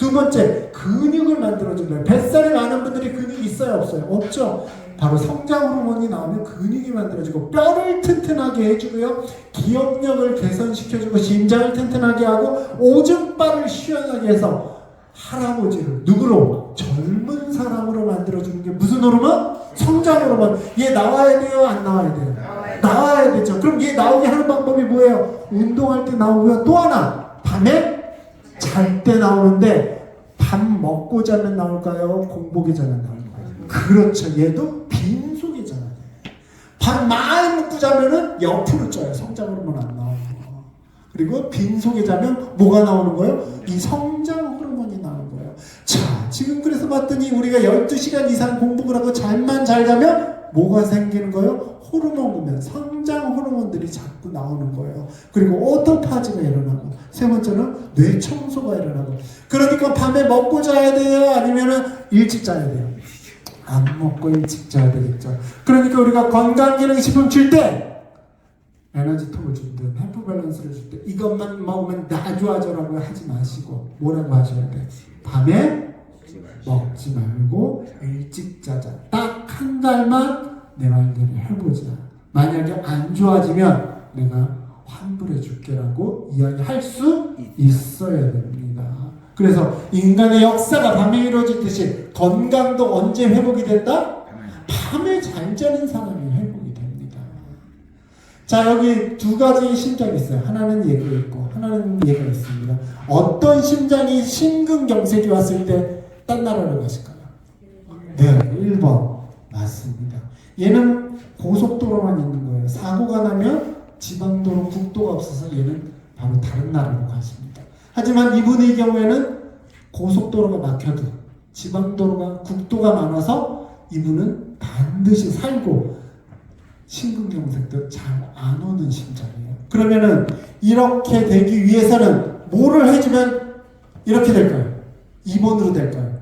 두 번째, 근육을 만들어준다. 뱃살이 많은 분들이 근육이 있어요, 없어요? 없죠. 바로 성장 호르몬이 나오면 근육이 만들어지고 뼈를 튼튼하게 해주고요, 기억력을 개선시켜주고 심장을 튼튼하게 하고 오줌발을 시원하게 해서 할아버지를 누구로? 젊은 사람으로 만들어주는 게 무슨 호르몬? 성장 호르몬. 얘 나와야 돼요, 안 나와야 돼요? 나와야 되죠. 그럼 얘 나오게 하는 방법이 뭐예요? 운동할 때 나오고요. 또 하나, 밤에 잘 때 나오는데 밥 먹고 자면 나올까요? 공복에 자면 나올까요? 그렇죠. 얘도 빈속에 자야 돼요. 밥 많이 먹고 자면은 옆으로 쪄요. 성장 호르몬 안 나오고. 그리고 빈속에 자면 뭐가 나오는 거예요? 이 성장 호르몬이 나오는 거예요. 자, 지금 그래서 봤더니 우리가 12시간 이상 공복을 하고 잠만 잘 자면 뭐가 생기는 거예요? 호르몬 보면 성장 호르몬들이 자꾸 나오는 거예요. 그리고 오토파지가 일어나고, 세 번째는 뇌 청소가 일어나고. 그러니까 밤에 먹고 자야 돼요? 아니면은 일찍 자야 돼요? 안 먹고 일찍 자야 되겠죠. 그러니까 우리가 건강기능식품 줄 때, 에너지톡을 주든 햄프 밸런스를 줄 때 이것만 먹으면 나 좋아져라고 하지 마시고 뭐라고 하셔야 돼? 밤에 먹지 말고 일찍 자자. 딱 한 달만 내 말대로 해보자. 만약에 안 좋아지면 내가 환불해 줄게라고 이야기할 수 있어야 됩니다. 그래서 인간의 역사가 밤에 이루어지듯이 건강도 언제 회복이 된다? 밤에 잘 자는 사람이 회복이 됩니다. 자, 여기 두 가지 심장이 있어요. 하나는 얘가 있고 하나는 얘가 있습니다. 어떤 심장이 심근경색이 왔을 때 딴 나라로 가실까요? 네, 1번 맞습니다. 얘는 고속도로만 있는 거예요. 사고가 나면 지방도로, 국도가 없어서 얘는 바로 다른 나라로 가십니다. 하지만 이분의 경우에는 고속도로가 막혀도 지방도로가, 국도가 많아서 이분은 반드시 살고 심근경색도 잘 안 오는 심장이에요. 그러면은 이렇게 되기 위해서는 뭐를 해주면 이렇게 될까요? 2번으로 될까요?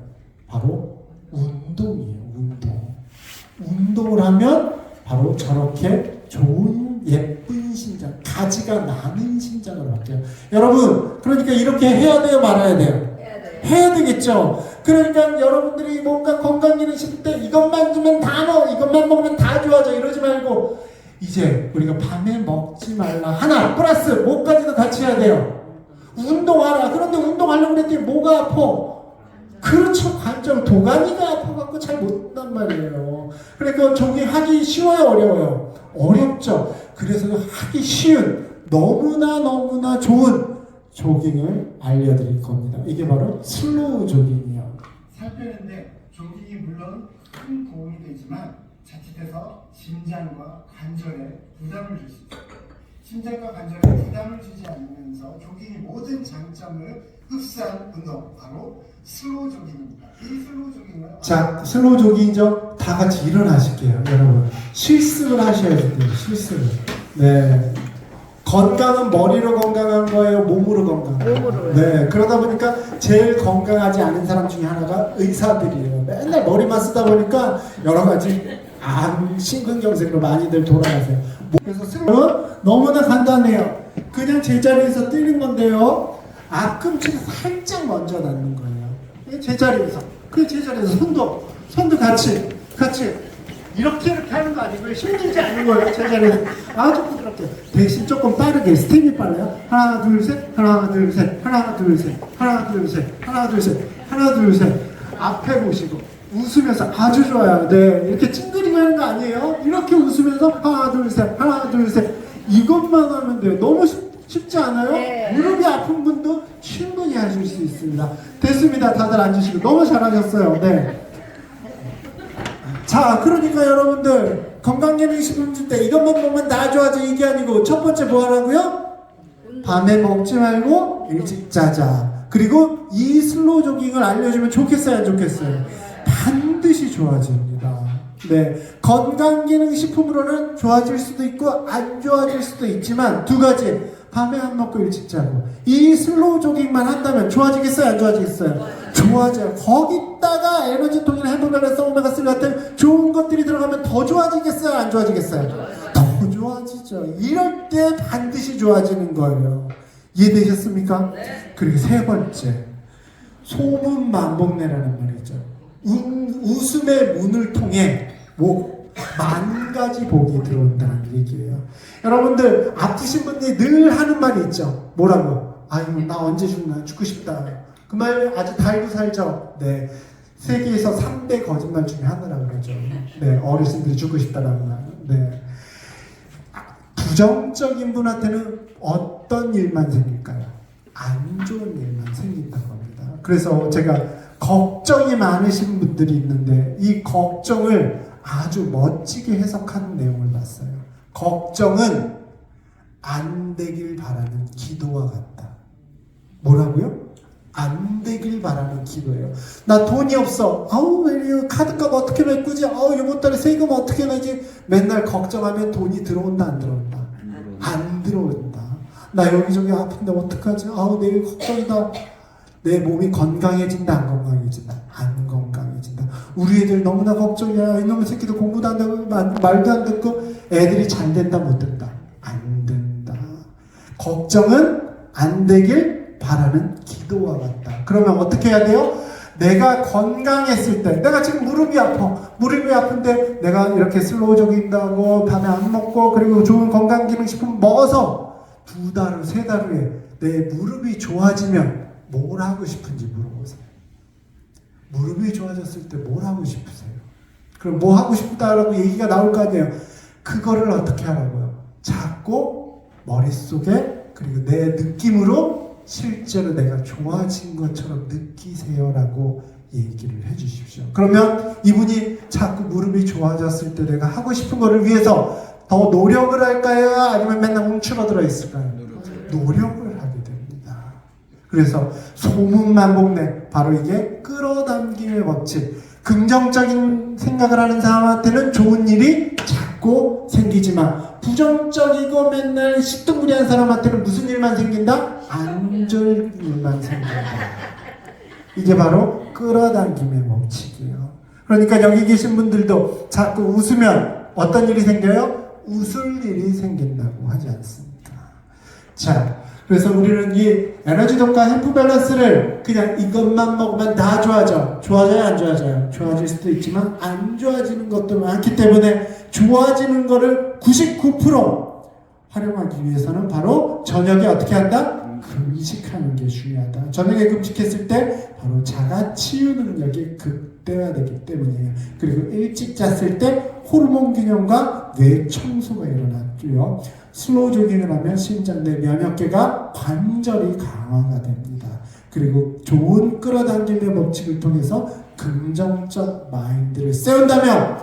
바로 운동이에요. 운동을 하면 바로 저렇게 좋은 예쁜 심장, 가지가 나는 심장으로 바뀌어요. 여러분, 그러니까 이렇게 해야 돼요, 말아야 돼요? 해야 되겠죠. 그러니까 여러분들이 뭔가 건강기능식품 때 이것만 주면 다 먹어, 이것만 먹으면 다 좋아져 이러지 말고 이제 우리가 밤에 먹지 말라. 하나 플러스 뭐까지도 같이 해야 돼요. 운동하라. 그런데 운동하려고 그랬더니 뭐가 아파? 그렇죠. 관절, 도가니가 아파갖고 잘 못한단 말이에요. 그러니까 조깅하기 쉬워요, 어려워요? 어렵죠. 그래서 하기 쉬운, 너무나 좋은 조깅을 알려드릴 겁니다. 이게 바로 슬로우 조깅이에요. 살 빼는데 조깅이 물론 큰 도움이 되지만 자칫해서 심장과 관절에 부담을 줄 수 있어요. 심장과 관절에 부담을 주지 않으면서 조깅이 모든 장점을 흡수한 운동, 바로 슬로우 조깅입니다. 이 슬로우 조깅을 자, 슬로우 조깅이죠. 다 같이 일어나실게요, 여러분. 실습을 하셔야 돼요, 실습을. 네. 건강은 머리로 건강한 거예요, 몸으로 건강한 거예요? 네. 그러다 보니까 제일 건강하지 않은 사람 중에 하나가 의사들이에요. 맨날 머리만 쓰다 보니까 여러 가지 암, 심근경색으로 많이들 돌아가세요. 그래서 슬로우는 너무나 간단해요. 그냥 제자리에서 뛰는 건데요. 앞꿈치를 살짝 먼저 닿는 거예요. 제자리에서. 그 제자리에서 손도 같이 이렇게 하는 거 아니고요. 힘들지 않은 거예요. 제자리에서 아주 부드럽게. 대신 조금 빠르게, 스텝이 빨라요. 하나 둘 셋, 하나 둘 셋, 하나 둘 셋, 하나 둘 셋, 하나 둘 셋, 하나 둘 셋. 앞에 보시고 웃으면서 아주 좋아요. 네, 이렇게 찡그리고 하는 거 아니에요. 이렇게 웃으면서 하나 둘 셋, 하나 둘 셋. 이것만 하면 돼요. 너무 쉽지 않아요? 네. 무릎이 아픈 분도 충분히 하실 수 있습니다. 됐습니다. 다들 앉으시고 너무 잘하셨어요. 네. 자, 그러니까 여러분들 건강기능식품 줄 때 이것만 먹으면 나 좋아져 이게 아니고 첫 번째 뭐 하라고요? 밤에 먹지 말고 일찍 자자. 그리고 이 슬로우 조깅을 알려주면 좋겠어요, 안 좋겠어요? 반드시 좋아집니다. 네, 건강기능식품으로는 좋아질 수도 있고 안 좋아질 수도 있지만 두 가지, 밤에 안 먹고 일찍 자고 이 슬로우 조깅만 한다면 좋아지겠어요, 안 좋아지겠어요? 좋아져요. 거기다가 에너지통이나 햄버거나 오메가3 같은 좋은 것들이 들어가면 더 좋아지겠어요, 안 좋아지겠어요? 더 좋아지죠. 이럴 때 반드시 좋아지는 거예요. 이해되셨습니까? 네. 그리고 세 번째, 소문만복내라는 말이 있죠. 웃음의 문을 통해 만 가지 복이 들어온다는 얘기예요. 여러분들 아프신 분들이 늘 하는 말이 있죠. 뭐라고? 아유 나 언제 죽나? 죽고 싶다. 그 말 아주 달고 살죠. 네. 세계에서 3대 거짓말 중에 하나라고 그러죠. 네, 어르신들이 죽고 싶다라는 말. 네. 부정적인 분한테는 어떤 일만 생길까요? 안 좋은 일만 생긴다고 합니다. 그래서 제가 걱정이 많으신 분들이 있는데 이 걱정을 아주 멋지게 해석하는 내용을 봤어요. 걱정은 안 되길 바라는 기도와 같다. 뭐라고요? 안 되길 바라는 기도예요. 나 돈이 없어. 아우 왜 이래? 카드값 어떻게 메꾸지? 아우 이번 달에 세금 어떻게 내지? 맨날 걱정하면 돈이 들어온다 안 들어온다? 안 들어온다. 나 여기저기 아픈데 어떡하지? 아우 내일 걱정이다. 내 몸이 건강해진다 안 건강해진다? 안 건강해진다. 우리 애들 너무나 걱정이야. 이놈의 새끼들 공부도 안 되고 말도 안 듣고 애들이 잘 된다 못 된다? 안 된다. 걱정은 안 되길 바라는 기도와 같다. 그러면 어떻게 해야 돼요? 내가 건강했을 때, 내가 지금 무릎이 아파. 무릎이 아픈데 내가 이렇게 슬로우 조깅도 하고 밤에 안 먹고 그리고 좋은 건강기능식품 먹어서 2달 후, 3달 후에 내 무릎이 좋아지면 뭘 하고 싶은지 물어보세요. 무릎이 좋아졌을 때 뭘 하고 싶으세요? 그럼 뭐 하고 싶다라고 얘기가 나올 거 아니에요. 그거를 어떻게 하라고요? 자꾸 머릿속에 그리고 내 느낌으로 실제로 내가 좋아진 것처럼 느끼세요라고 얘기를 해주십시오. 그러면 이분이 자꾸 무릎이 좋아졌을 때 내가 하고 싶은 거를 위해서 더 노력을 할까요? 아니면 맨날 움츠러들어 있을까요? 노력을 하게 됩니다. 그래서 소문만복내, 바로 이게 끌어당김의 법칙. 긍정적인 생각을 하는 사람한테는 좋은 일이 자꾸 생기지만 부정적이고 맨날 시뚱부리한 사람한테는 무슨 일만 생긴다? 안 좋은 일만 생긴다. 이게 바로 끌어당김의 법칙이에요. 그러니까 여기 계신 분들도 자꾸 웃으면 어떤 일이 생겨요? 웃을 일이 생긴다고 하지 않습니까? 자, 그래서 우리는 이 에너지 독과 헬프 밸런스를 그냥 이것만 먹으면 다 좋아져. 좋아져요? 안 좋아져요? 좋아질 수도 있지만 안 좋아지는 것도 많기 때문에 좋아지는 거를 99% 활용하기 위해서는 바로 저녁에 어떻게 한다? 금식하는 게 중요하다. 저녁에 금식했을 때 바로 자가 치유 능력이 극대화되기 때문이에요. 그리고 일찍 잤을 때 호르몬 균형과 뇌 청소가 일어났고요. 슬로우 조깅을 하면 심장 내 면역계가 관절이 강화가 됩니다. 그리고 좋은 끌어당김의 법칙을 통해서 긍정적 마인드를 세운다면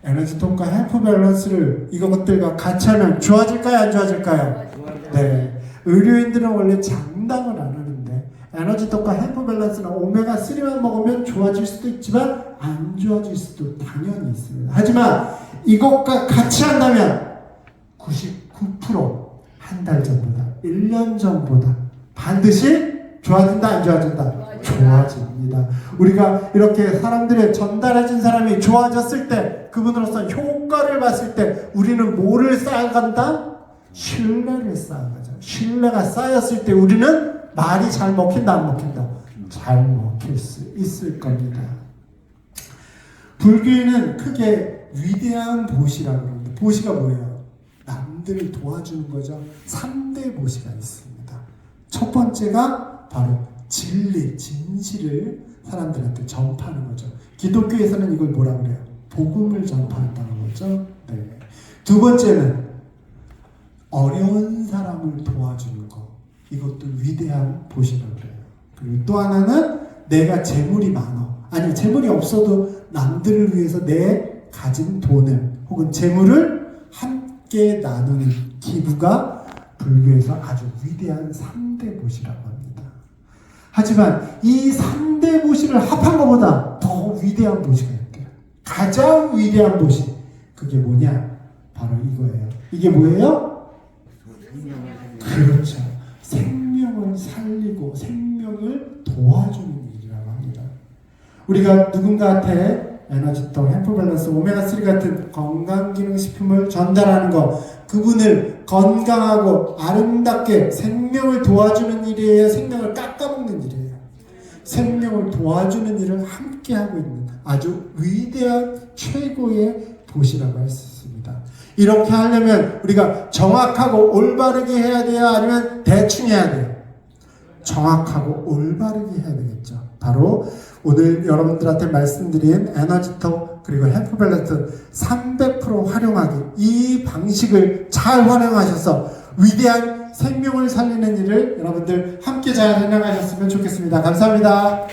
에너지 톤과 헬프 밸런스를 이것들과 같이 하면 좋아질까요? 안 좋아질까요? 네. 의료인들은 원래 장담을 안 하는데 에너지 톤과 헬프 밸런스나 오메가3만 먹으면 좋아질 수도 있지만 안 좋아질 수도 당연히 있습니다. 하지만 이것과 같이 한다면 99% 한 달 전보다 1년 전보다 반드시 좋아진다 안 좋아진다? 좋아집니다. 우리가 이렇게 사람들의 전달해진 사람이 좋아졌을 때 그분으로서 효과를 봤을 때 우리는 뭐를 쌓아간다? 신뢰를 쌓아가죠. 신뢰가 쌓였을 때 우리는 말이 잘 먹힌다 안 먹힌다? 잘 먹힐 수 있을 겁니다. 불교에는 크게 위대한 보시라고 합니다. 보시가 뭐예요? 남들을 도와주는 거죠. 3대 보시가 있습니다. 첫 번째가 바로 진리, 진실을 사람들한테 전파하는 거죠. 기독교에서는 이걸 뭐라고 그래요? 복음을 전파한다는 거죠. 네. 두 번째는 어려운 사람을 도와주는 거. 이것도 위대한 보시라고 그래요. 그리고 또 하나는 내가 재물이 많아. 아니 재물이 없어도 남들을 위해서 내 가진 돈을 혹은 재물을 함께 나누는 기부가 불교에서 아주 위대한 3대 보시라고 합니다. 하지만 이 3대 보시를 합한 것보다 더 위대한 보시가 있대요. 가장 위대한 보시. 그게 뭐냐? 바로 이거예요. 이게 뭐예요? 그렇죠. 생명을 살리고 생명을 도와주는 일이라고 합니다. 우리가 누군가한테 에너지통, 헬프 밸런스, 오메가3 같은 건강기능식품을 전달하는 거, 그분을 건강하고 아름답게 생명을 도와주는 일이에요? 생명을 깎아먹는 일이에요? 생명을 도와주는 일을 함께 하고 있는 아주 위대한 최고의 도시라고 할 수 있습니다. 이렇게 하려면 우리가 정확하고 올바르게 해야 돼요? 아니면 대충 해야 돼요? 정확하고 올바르게 해야 되겠죠. 바로 오늘 여러분들한테 말씀드린 에너지톡 그리고 헬프밸런스 300% 활용하기, 이 방식을 잘 활용하셔서 위대한 생명을 살리는 일을 여러분들 함께 잘 해나가셨으면 좋겠습니다. 감사합니다.